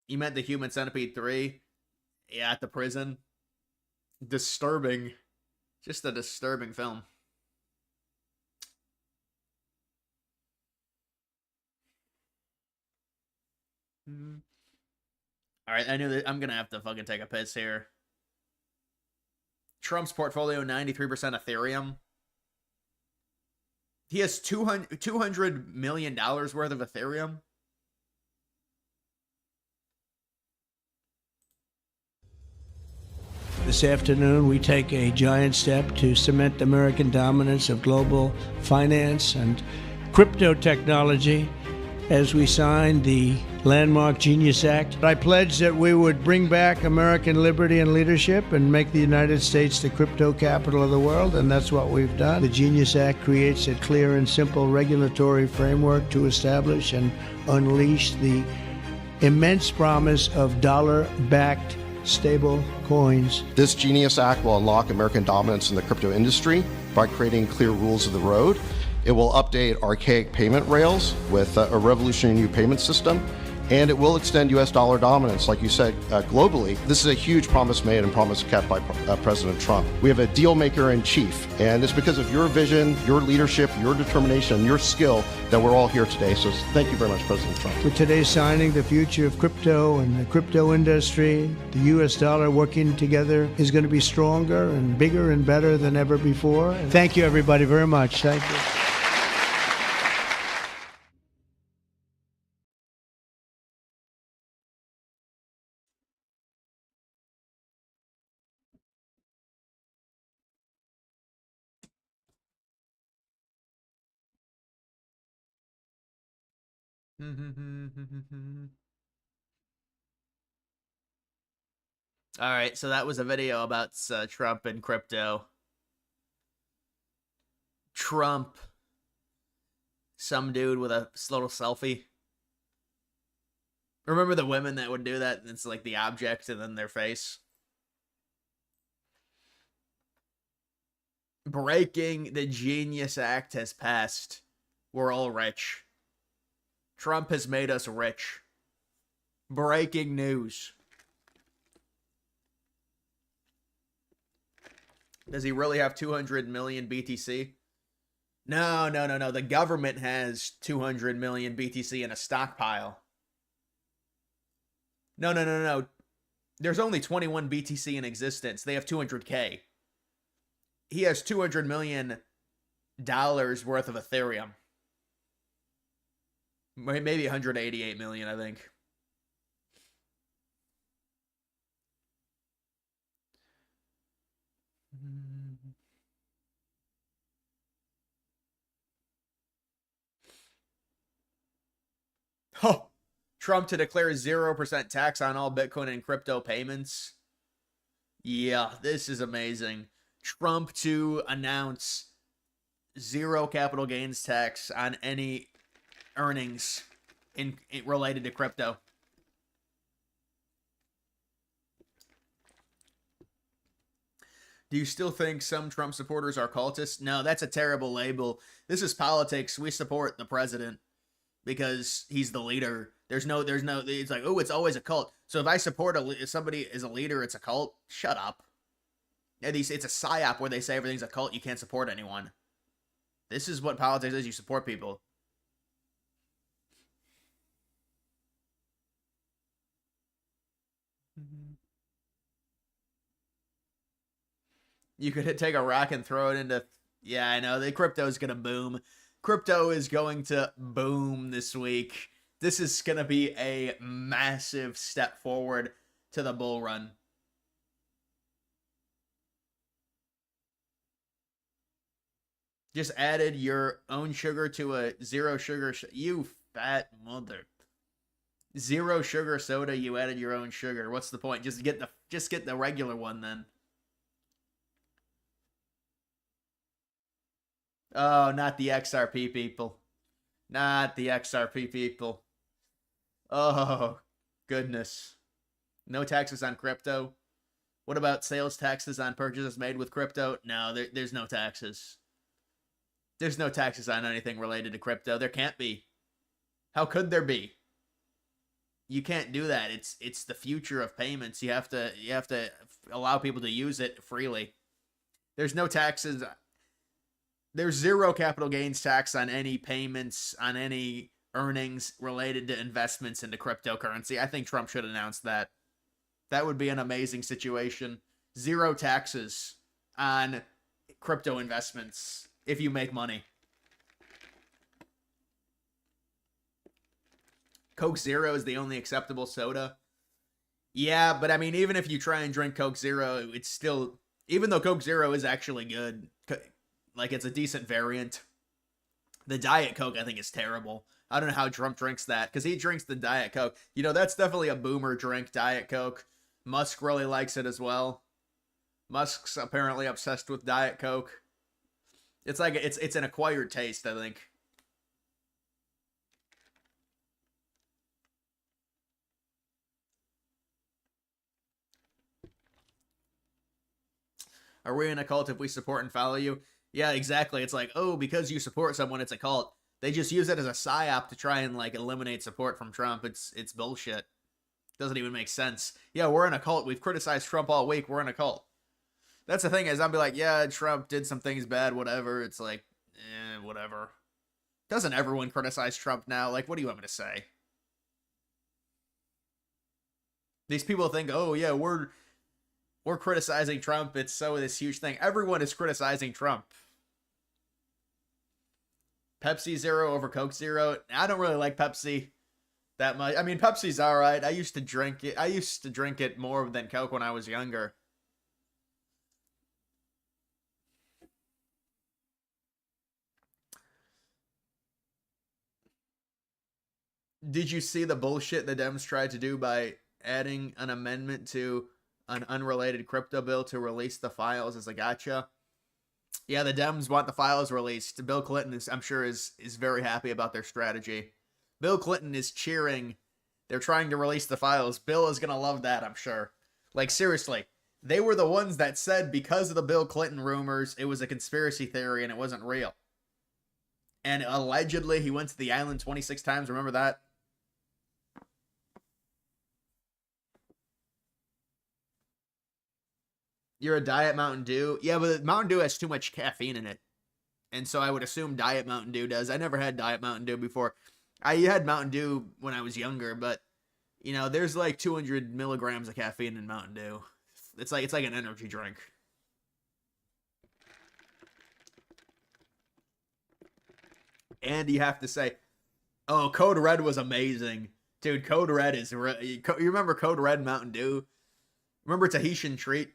You meant the Human Centipede 3? Yeah, at the prison. Disturbing. Just a disturbing film. All right, I knew that I'm gonna have to fucking take a piss here. Trump's portfolio 93% Ethereum. He has $200 million worth of Ethereum. This afternoon, we take a giant step to cement American dominance of global finance and crypto technology as we sign the landmark Genius Act. I pledge that we would bring back American liberty and leadership and make the United States the crypto capital of the world, and that's what we've done. The Genius Act creates a clear and simple regulatory framework to establish and unleash the immense promise of dollar-backed stable coins. This Genius Act will unlock American dominance in the crypto industry by creating clear rules of the road. It will update archaic payment rails with a revolutionary new payment system, and it will extend U.S. dollar dominance, like you said, globally. This is a huge promise made and promise kept by President Trump. We have a deal maker in chief, and it's because of your vision, your leadership, your determination, your skill that we're all here today. So thank you very much, President Trump. With today's signing, the future of crypto and the crypto industry, the U.S. dollar working together is going to be stronger and bigger and better than ever before. Thank you, everybody, very much. Thank you. All right, so that was a video about Trump and crypto. Trump, some dude with a little selfie. Remember the women that would do that? It's like the object and then their face. Breaking, the Genius Act has passed. We're all rich. Trump has made us rich. Breaking news. Does he really have 200 million BTC? No. The government has 200 million BTC in a stockpile. No. There's only 21 BTC in existence. They have 200K. He has $200 million worth of Ethereum. Maybe 188 million, I think. Oh, Trump to declare 0% tax on all Bitcoin and crypto payments. Yeah, this is amazing. Trump to announce 0 capital gains tax on any earnings related to crypto. Do you still think some Trump supporters are cultists? No, that's a terrible label. This is politics. We support the president because he's the leader. There's no, it's like, oh, it's always a cult. So if I support if somebody is a leader, it's a cult? Shut up. It's a psyop where they say everything's a cult. You can't support anyone. This is what politics is. You support people. You could take a rock and throw it into... Yeah, I know. The crypto's going to boom. Crypto is going to boom this week. This is going to be a massive step forward to the bull run. Just added your own sugar to a zero sugar... You fat mother. Zero sugar soda, you added your own sugar. What's the point? Just get the regular one then. Oh, not the XRP people. Not the XRP people. Oh, goodness. No taxes on crypto. What about sales taxes on purchases made with crypto? No, there's no taxes. There's no taxes on anything related to crypto. There can't be. How could there be? You can't do that. It's the future of payments. You have to allow people to use it freely. There's no taxes. There's 0 capital gains tax on any payments, on any earnings related to investments into cryptocurrency. I think Trump should announce that. That would be an amazing situation. Zero taxes on crypto investments if you make money. Coke Zero is the only acceptable soda. Yeah, but I mean, even if you try and drink Coke Zero, it's still, even though Coke Zero is actually good, like it's a decent variant. The Diet Coke, I think, is terrible. I don't know how Trump drinks that, because he drinks the Diet Coke. You know, that's definitely a boomer drink, Diet Coke. Musk really likes it as well. Musk's apparently obsessed with Diet Coke. It's like, it's an acquired taste, I think. Are we in a cult if we support and follow you? Yeah, exactly. It's like, oh, because you support someone, it's a cult. They just use it as a psyop to try and like eliminate support from Trump. It's bullshit. Doesn't even make sense. Yeah, we're in a cult. We've criticized Trump all week. We're in a cult. That's the thing, is I'll be like, yeah, Trump did some things bad, whatever. It's like, whatever. Doesn't everyone criticize Trump now? Like, what do you want me to say? These people think, oh yeah, we're criticizing Trump. It's so this huge thing. Everyone is criticizing Trump. Pepsi Zero over Coke Zero. I don't really like Pepsi that much. I mean, Pepsi's all right. I used to drink it. I used to drink it more than Coke when I was younger. Did you see the bullshit the Dems tried to do by adding an amendment to an unrelated crypto bill to release the files as a gotcha? Yeah, the Dems want the files released. Bill Clinton I'm sure is very happy about their strategy. Bill Clinton is cheering. They're trying to release the files. Bill is gonna love that, I'm sure. Like, seriously, they were the ones that said because of the Bill Clinton rumors, it was a conspiracy theory and it wasn't real. And allegedly, he went to the island 26 times. Remember that? You're a Diet Mountain Dew? Yeah, but Mountain Dew has too much caffeine in it. And so I would assume Diet Mountain Dew does. I never had Diet Mountain Dew before. I had Mountain Dew when I was younger, but, you know, there's like 200 milligrams of caffeine in Mountain Dew. It's like an energy drink. And you have to say, oh, Code Red was amazing. Dude, Code Red is... You remember Code Red Mountain Dew? Remember Tahitian Treat?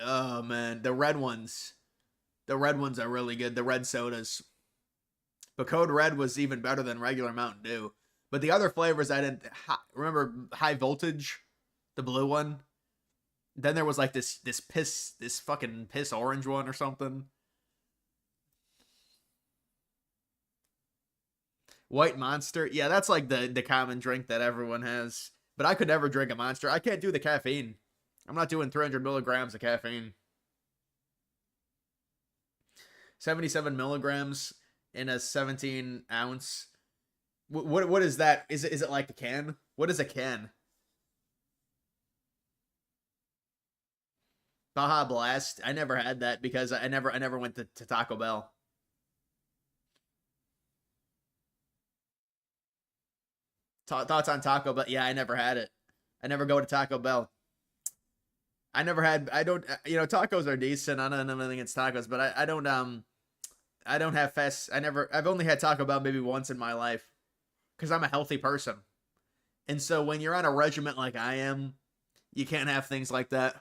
Oh, man. The red ones. The red ones are really good. The red sodas. But Code Red was even better than regular Mountain Dew. But the other flavors I didn't... Remember High Voltage? The blue one? Then there was like this fucking piss orange one or something. White Monster. Yeah, that's like the common drink that everyone has. But I could never drink a Monster. I can't do the caffeine. I'm not doing 300 milligrams of caffeine. 77 milligrams in a 17 ounce. What is that? Is it like a can? What is a can? Baja Blast. I never had that because I never went to Taco Bell. Thoughts on Taco Bell? Yeah, I never had it. I never go to Taco Bell. I don't, tacos are decent. I don't know anything against tacos, but I don't have fast. I've only had Taco Bell maybe once in my life because I'm a healthy person. And so when you're on a regiment like I am, you can't have things like that.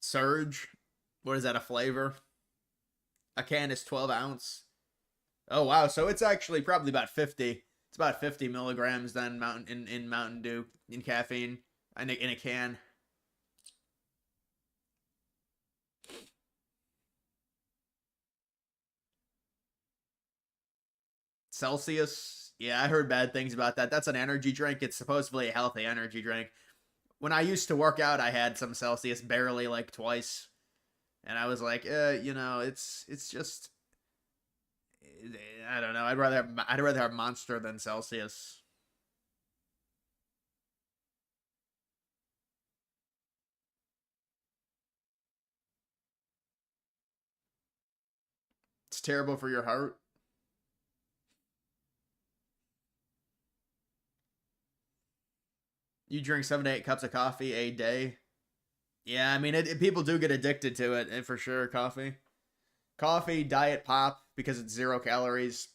Surge. What is that, a flavor? A can is 12 ounce. Oh, wow. So it's actually probably about 50. It's about 50 milligrams then in Mountain Dew in caffeine in a can. Celsius. Yeah, I heard bad things about that. That's an energy drink. It's supposedly a healthy energy drink. When I used to work out, I had some Celsius barely, like twice. And I was like, it's just, I don't know. I'd rather have Monster than Celsius. terrible for your heart. You drink 7 to 8 cups of coffee a day. Yeah, I mean, people do get addicted to it, and for sure, coffee, diet pop because it's 0 calories.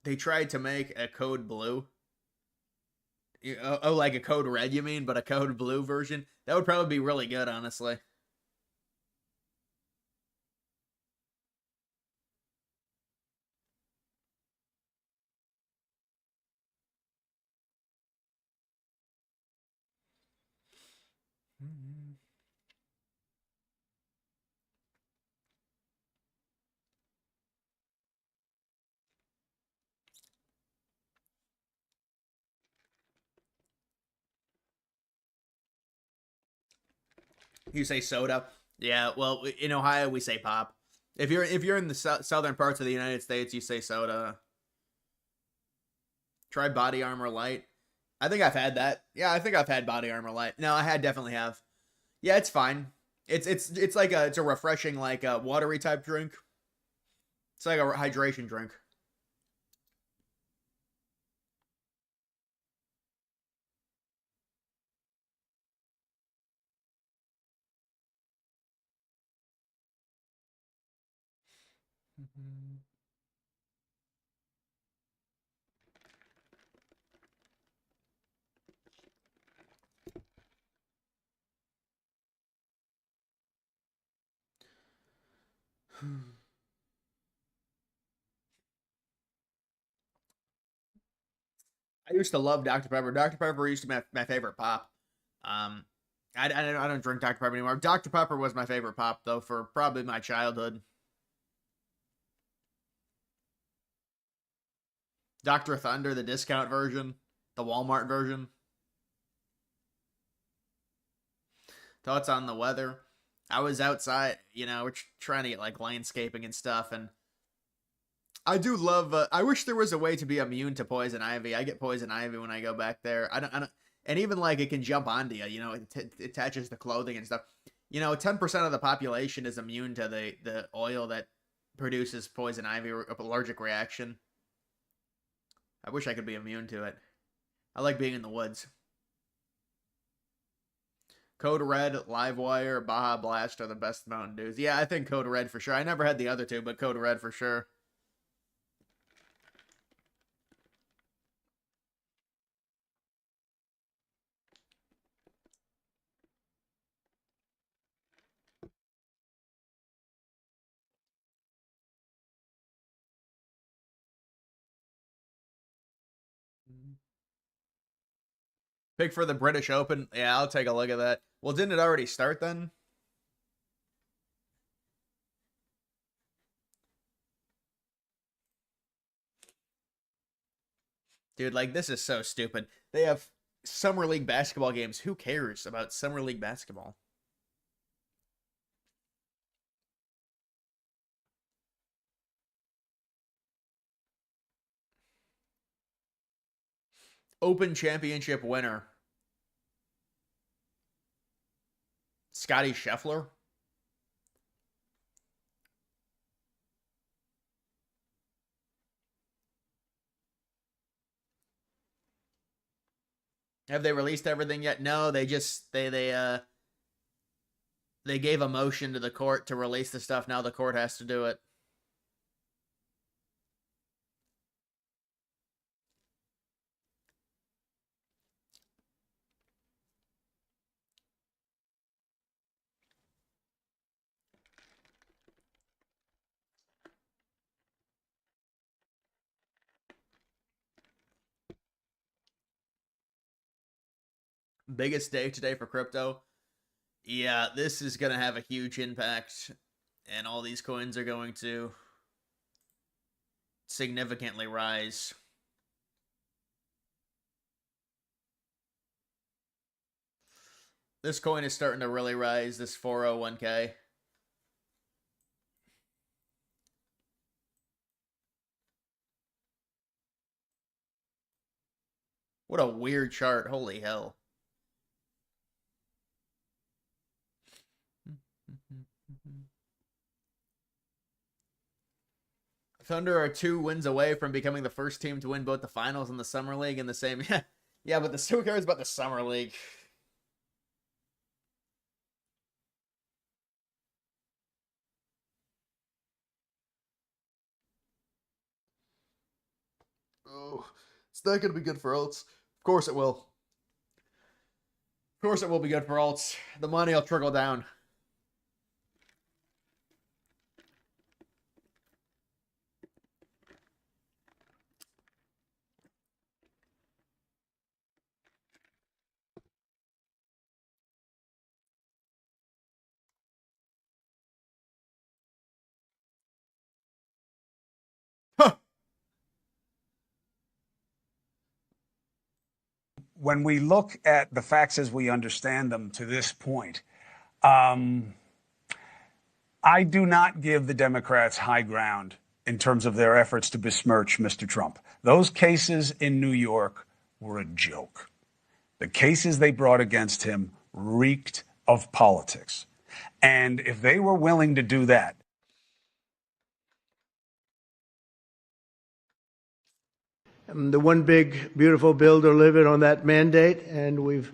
They tried to make a code blue. Oh, like a code red, you mean? But a code blue version? That would probably be really good, honestly. You say soda? Yeah. Well, in Ohio we say pop. If you're in the southern parts of the United States, you say soda. Try Body Armor Light. I think I've had that. Yeah, I think I've had Body Armor Light. No, I definitely have. Yeah, it's fine. It's like it's a refreshing, like a watery type drink. It's like a hydration drink. I used to love Dr. Pepper. Dr. Pepper used to be my favorite pop. Um, I don't drink Dr. Pepper anymore. Dr. Pepper was my favorite pop, though, for probably my childhood. Dr. Thunder, the discount version, the Walmart version. Thoughts on the weather? I was outside, we're trying to get like landscaping and stuff, and I do love. I wish there was a way to be immune to poison ivy. I get poison ivy when I go back there. I don't, and even like it can jump onto you. It attaches to clothing and stuff. 10% of the population is immune to the oil that produces poison ivy or allergic reaction. I wish I could be immune to it. I like being in the woods. Code Red, Livewire, Baja Blast are the best Mountain Dews. Yeah, I think Code Red for sure. I never had the other two, but Code Red for sure. Pick for the British Open. Yeah, I'll take a look at that. Well, didn't it already start then? Dude, like, this is so stupid. They have Summer League basketball games. Who cares about Summer League basketball? Open Championship winner. Scotty Scheffler. Have they released everything yet? No, they gave a motion to the court to release the stuff. Now the court has to do it. Biggest day today for crypto. Yeah, this is going to have a huge impact, and all these coins are going to significantly rise. This coin is starting to really rise, this 401k. What a weird chart. Holy hell. Thunder are 2 wins away from becoming the first team to win both the finals and the Summer League in the same. Yeah, but who cares about the Summer League? Oh, it's not going to be good for alts. Of course it will. Of course it will be good for alts. The money will trickle down. Huh. When we look at the facts as we understand them to this point, I do not give the Democrats high ground in terms of their efforts to besmirch Mr. Trump. Those cases in New York were a joke. The cases they brought against him reeked of politics. And if they were willing to do that, the one big, beautiful bill delivered on that mandate, and we've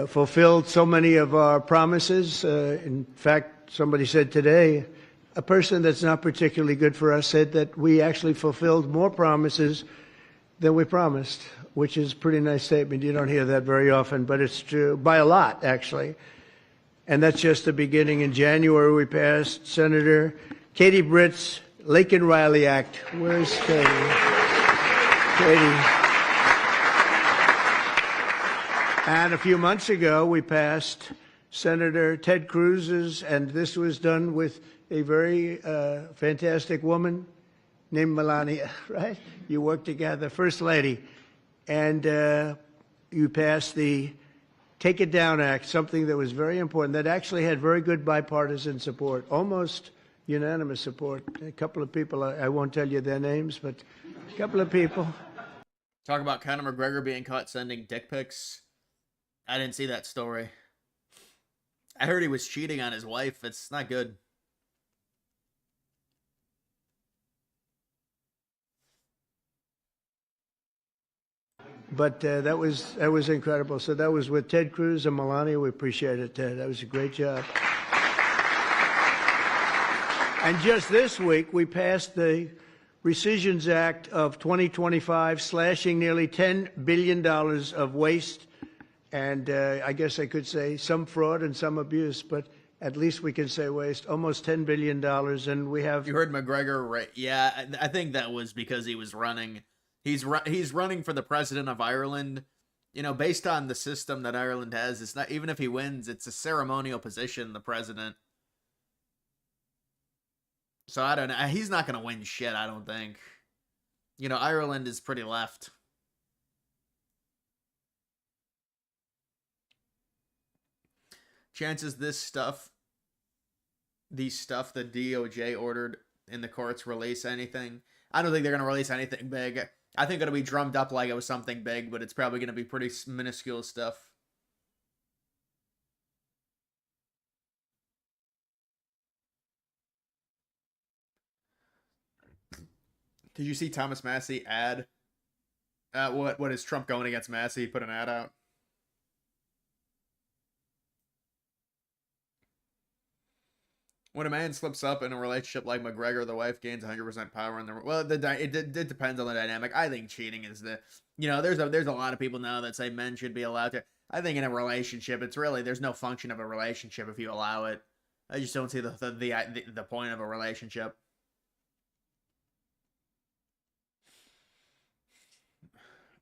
fulfilled so many of our promises. In fact, somebody said today, a person that's not particularly good for us said that we actually fulfilled more promises than we promised, which is a pretty nice statement. You don't hear that very often, but it's true, by a lot, actually. And that's just the beginning. In January, we passed Senator Katie Britt's Laken Riley Act. Where's Katie? And a few months ago, we passed Senator Ted Cruz's, and this was done with a very fantastic woman named Melania, right? You worked together, First Lady, and you passed the Take It Down Act, something that was very important, that actually had very good bipartisan support, almost unanimous support. A couple of people, I won't tell you their names, but a couple of people. Talk about Conor McGregor being caught sending dick pics. I didn't see that story. I heard he was cheating on his wife. It's not good. But that was incredible. So that was with Ted Cruz and Melania. We appreciate it, Ted. That was a great job. And just this week, we passed the Rescissions Act of 2025, slashing nearly $10 billion of waste. And I guess I could say some fraud and some abuse, but at least we can say waste, almost $10 billion. And we have... You heard McGregor, right? Yeah, I think that was because he was running. He's running for the president of Ireland. You know, based on the system that Ireland has, it's not, even if he wins, it's a ceremonial position, the president. So I don't know. He's not going to win shit, I don't think. You know, Ireland is pretty left. Chances these stuff the DOJ ordered in the courts release anything. I don't think they're going to release anything big. I think it'll be drummed up like it was something big, but it's probably going to be pretty minuscule stuff. Did you see Thomas Massey ad? What is Trump going against Massey? He put an ad out. When a man slips up in a relationship like McGregor, the wife gains 100% power in the... Well, it depends on the dynamic. I think cheating is the... You know, there's a lot of people now that say men should be allowed to... I think in a relationship, it's really... There's no function of a relationship if you allow it. I just don't see the point of a relationship.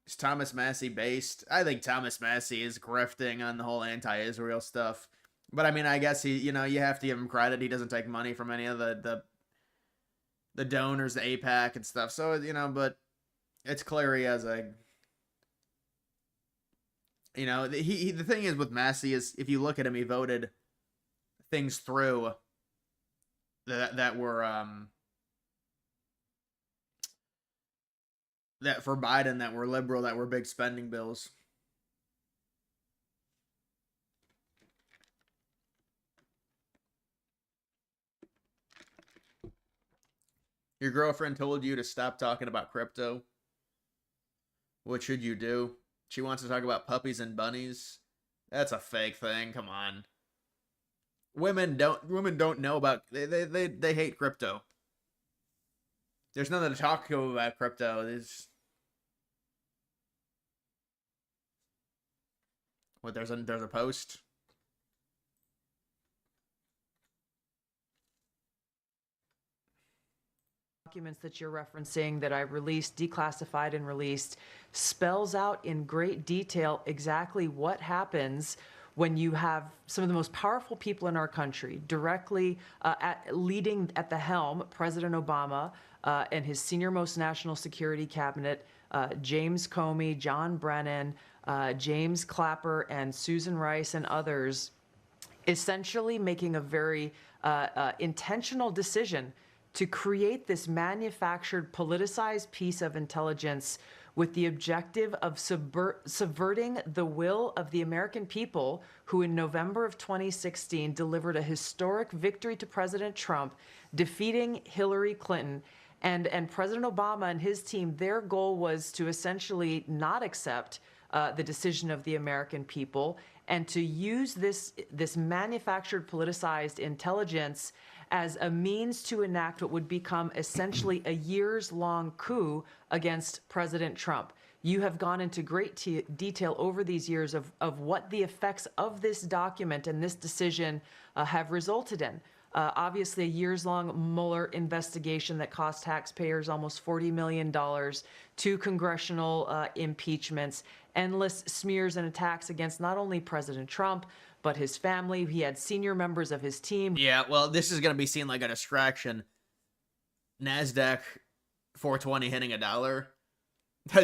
Is Thomas Massey based? I think Thomas Massey is grifting on the whole anti-Israel stuff. But I mean, I guess he, you know, you have to give him credit. He doesn't take money from any of the donors, the AIPAC and stuff. So, you know, but it's clear he has a, you know, the thing is with Massey is if you look at him, he voted things through that were that for Biden that were liberal, that were big spending bills. Your girlfriend told you to stop talking about crypto. What should you do? She wants to talk about puppies and bunnies. That's a fake thing. Come on. Women don't know about they hate crypto. There's nothing to talk to about crypto. There's what there's a post. Documents that you're referencing that I released, declassified and released, spells out in great detail exactly what happens when you have some of the most powerful people in our country directly leading at the helm, President Obama and his senior-most national security cabinet, James Comey, John Brennan, James Clapper, and Susan Rice and others, essentially making a very intentional decision to create this manufactured, politicized piece of intelligence with the objective of subverting the will of the American people who in November of 2016 delivered a historic victory to President Trump, defeating Hillary Clinton. And President Obama and his team, their goal was to essentially not accept the decision of the American people and to use this manufactured, politicized intelligence as a means to enact what would become essentially a years-long coup against President Trump. You have gone into great detail over these years of what the effects of this document and this decision have resulted in. Obviously, a years-long Mueller investigation that cost taxpayers almost $40 million, 2 congressional impeachments, endless smears and attacks against not only President Trump, but his family. He had senior members of his team. Yeah, well, this is going to be seen like a distraction. NASDAQ 420 hitting $1.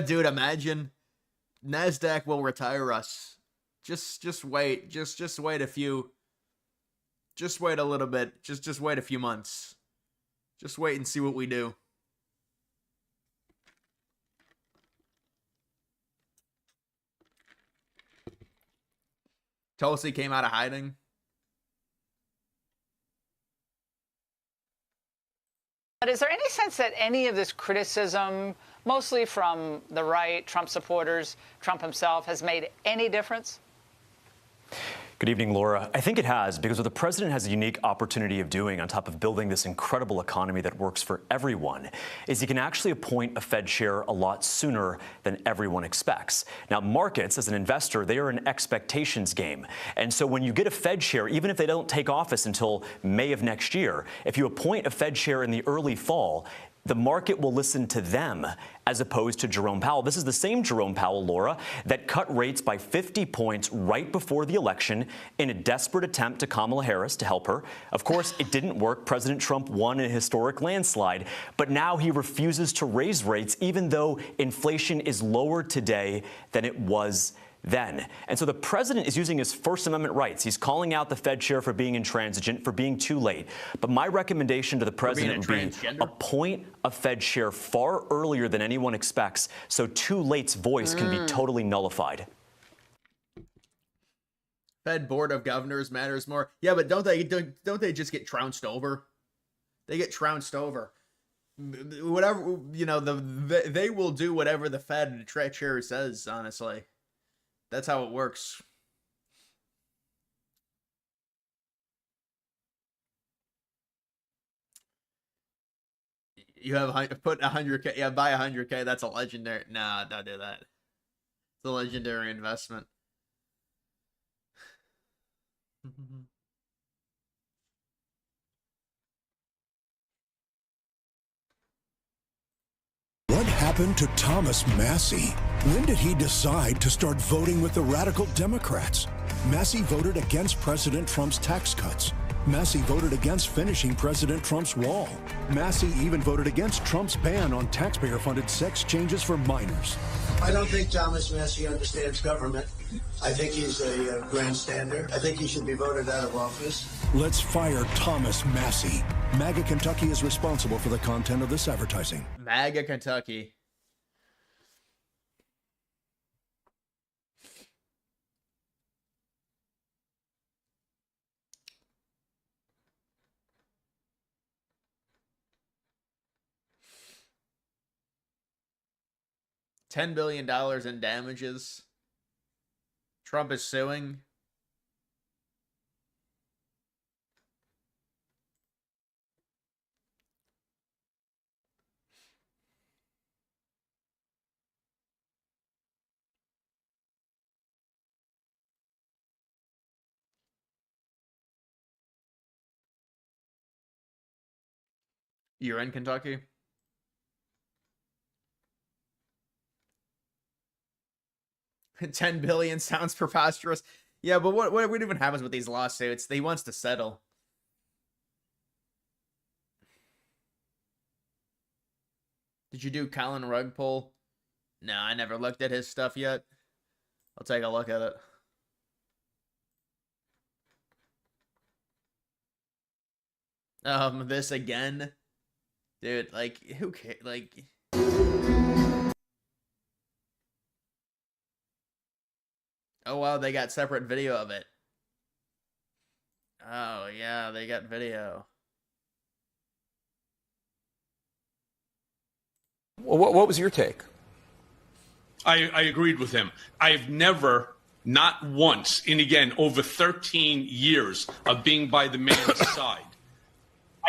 Dude, imagine. NASDAQ will retire us. Just wait. Just wait a few. Just wait a little bit. Just wait a few months. Just wait and see what we do. Tulsi came out of hiding. But is there any sense that any of this criticism, mostly from the right, Trump supporters, Trump himself, has made any difference? Good evening, Laura. I think it has, because what the president has a unique opportunity of doing on top of building this incredible economy that works for everyone is he can actually appoint a Fed chair a lot sooner than everyone expects. Now, markets, as an investor, they are an expectations game. And so when you get a Fed chair, even if they don't take office until May of next year, if you appoint a Fed chair in the early fall, the market will listen to them as opposed to Jerome Powell. This is the same Jerome Powell, Laura, that cut rates by 50 points right before the election in a desperate attempt to Kamala Harris to help her. Of course, it didn't work. President Trump won in a historic landslide, but now he refuses to raise rates even though inflation is lower today than it was then. And so the president is using his First Amendment rights. He's calling out the Fed chair for being intransigent, for being too late. But my recommendation to the president would be appoint a Fed chair far earlier than anyone expects, so too late's voice can be totally nullified. Fed Board of Governors matters more. Yeah, but don't they just get trounced over? They get trounced over. Whatever, you know, they will do whatever the Fed chair says, honestly. That's how it works. You have put 100K. Yeah, buy 100K. That's a legendary. Nah, don't do that. It's a legendary investment. What happened to Thomas Massie? When did he decide to start voting with the radical Democrats? Massie voted against President Trump's tax cuts. Massie voted against finishing President Trump's wall. Massie even voted against Trump's ban on taxpayer-funded sex changes for minors. I don't think Thomas Massie understands government. I think he's a grandstander. I think he should be voted out of office. Let's fire Thomas Massie. MAGA Kentucky is responsible for the content of this advertising. MAGA Kentucky. $10 billion in damages. Trump is suing. You're in Kentucky? $10 billion sounds preposterous. Yeah, but what even happens with these lawsuits? He wants to settle. Did you do Colin Rugg poll? No, I never looked at his stuff yet. I'll take a look at it. This again? Dude, like, who cares? Like... Oh, wow, they got separate video of it. Oh, yeah, they got video. Well, what was your take? I agreed with him. I've never, not once, and again, over 13 years of being by the man's side,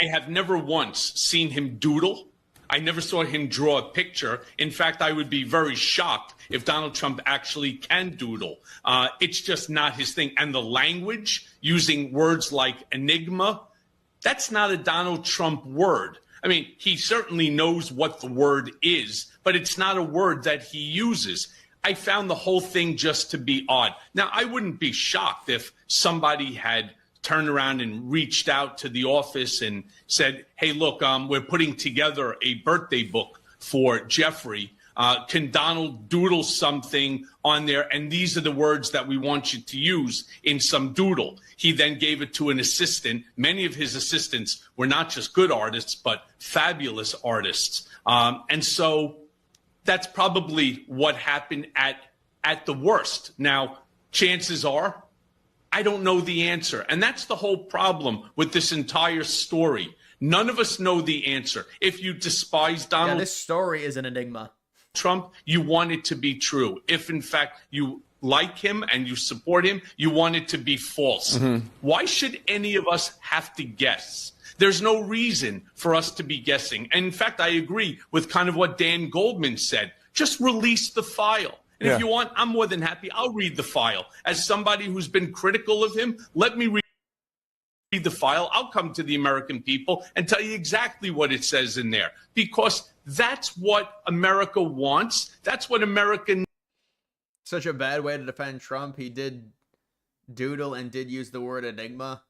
I have never once seen him doodle. I never saw him draw a picture. In fact, I would be very shocked if Donald Trump actually can doodle. It's just not his thing. And the language, using words like enigma, that's not a Donald Trump word. I mean, he certainly knows what the word is, but it's not a word that he uses. I found the whole thing just to be odd. Now, I wouldn't be shocked if somebody had turned around and reached out to the office and said, hey, look, we're putting together a birthday book for Jeffrey. Can Donald doodle something on there? And these are the words that we want you to use in some doodle. He then gave it to an assistant. Many of his assistants were not just good artists, but fabulous artists. And so that's probably what happened at the worst. Now, chances are, I don't know the answer. And that's the whole problem with this entire story. None of us know the answer. If you despise Donald this story is an enigma. Trump, you want it to be true. If, in fact, you like him and you support him, you want it to be false. Mm-hmm. Why should any of us have to guess? There's no reason for us to be guessing. And in fact, I agree with kind of what Dan Goldman said. Just release the file. And if you want, I'm more than happy. I'll read the file. As somebody who's been critical of him, let me read the file. I'll come to the American people and tell you exactly what it says in there. Because that's what America wants. That's what America needs. Such a bad way to defend Trump. He did doodle and did use the word enigma.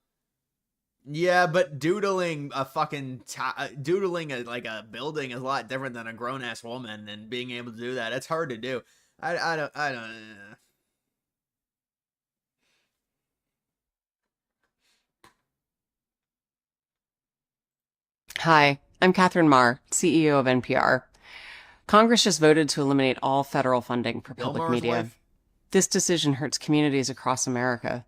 Yeah, but doodling a fucking like a building is a lot different than a grown ass woman, and being able to do that, it's hard to do. I don't. Hi, I'm Catherine Marr, CEO of NPR. Congress just voted to eliminate all federal funding for public media. Wife? This decision hurts communities across America.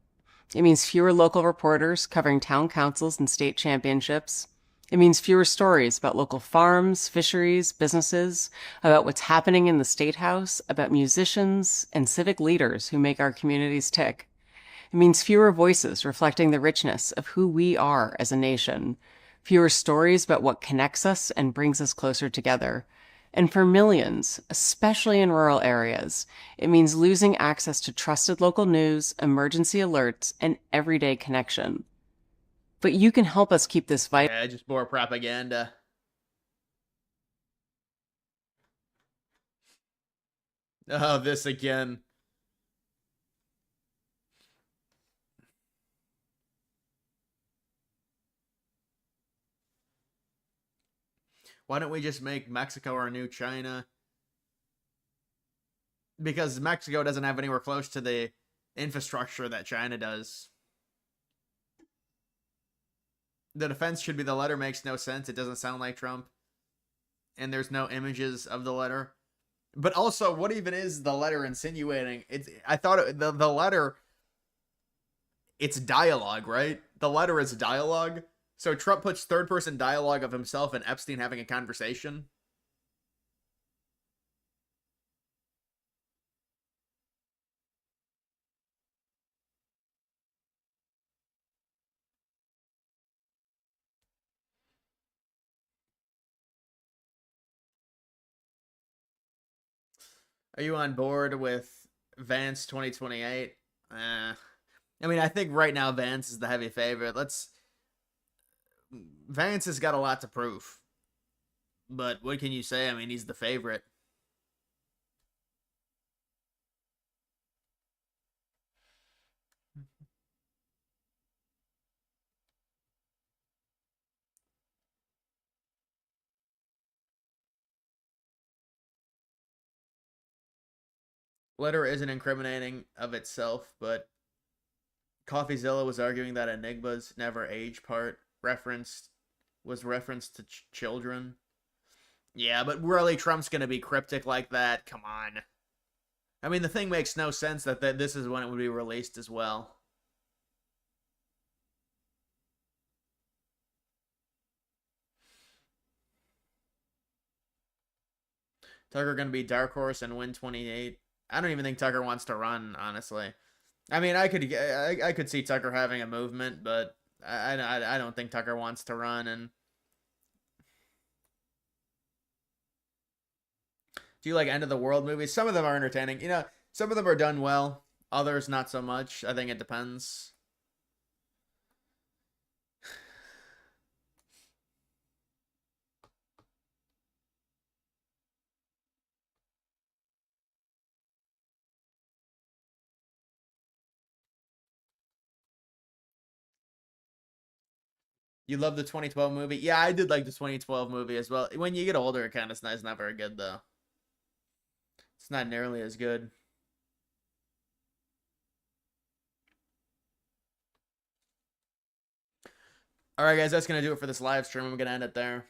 It means fewer local reporters covering town councils and state championships. It means fewer stories about local farms, fisheries, businesses, about what's happening in the State House, about musicians and civic leaders who make our communities tick. It means fewer voices reflecting the richness of who we are as a nation, fewer stories about what connects us and brings us closer together. And for millions, especially in rural areas, it means losing access to trusted local news, emergency alerts, and everyday connection. But you can help us keep this vital. Yeah, just more propaganda. Oh, this again. Why don't we just make Mexico our new China? Because Mexico doesn't have anywhere close to the infrastructure that China does. The defense should be the letter makes no sense. It doesn't sound like Trump. And there's no images of the letter. But also, what even is the letter insinuating? I thought the letter, it's dialogue, right? The letter is dialogue. So Trump puts third-person dialogue of himself and Epstein having a conversation. Are you on board with Vance 2028? I mean, I think right now Vance is the heavy favorite. Vance has got a lot to prove. But what can you say? I mean, he's the favorite. Letter isn't incriminating of itself, but CoffeeZilla was arguing that Enigma's never age part was referenced to children. Yeah, but really, Trump's gonna be cryptic like that? Come on. I mean, the thing makes no sense that this is when it would be released as well. Tucker gonna be dark horse and win 28. I don't even think Tucker wants to run, honestly. I mean, I could see Tucker having a movement, but I don't think Tucker wants to run. And do you like end of the world movies? Some of them are entertaining. You know, some of them are done well. Others not so much. I think it depends. You love the 2012 movie? Yeah, I did like the 2012 movie as well. When you get older, it kind of it's not very good though. It's not nearly as good. All right, guys, that's gonna do it for this live stream. I'm gonna end it there.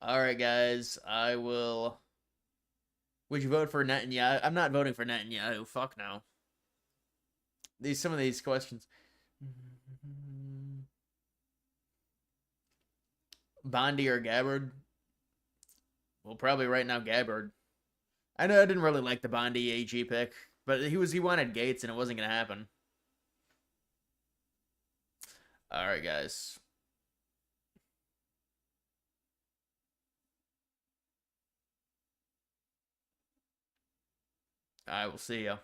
All right, guys. I will. Would you vote for Netanyahu? I'm not voting for Netanyahu. Fuck no. Some of these questions. Bondi or Gabbard? Well, probably right now Gabbard. I know I didn't really like the Bondi AG pick, but he wanted Gates and it wasn't gonna happen. All right, guys. I will see ya.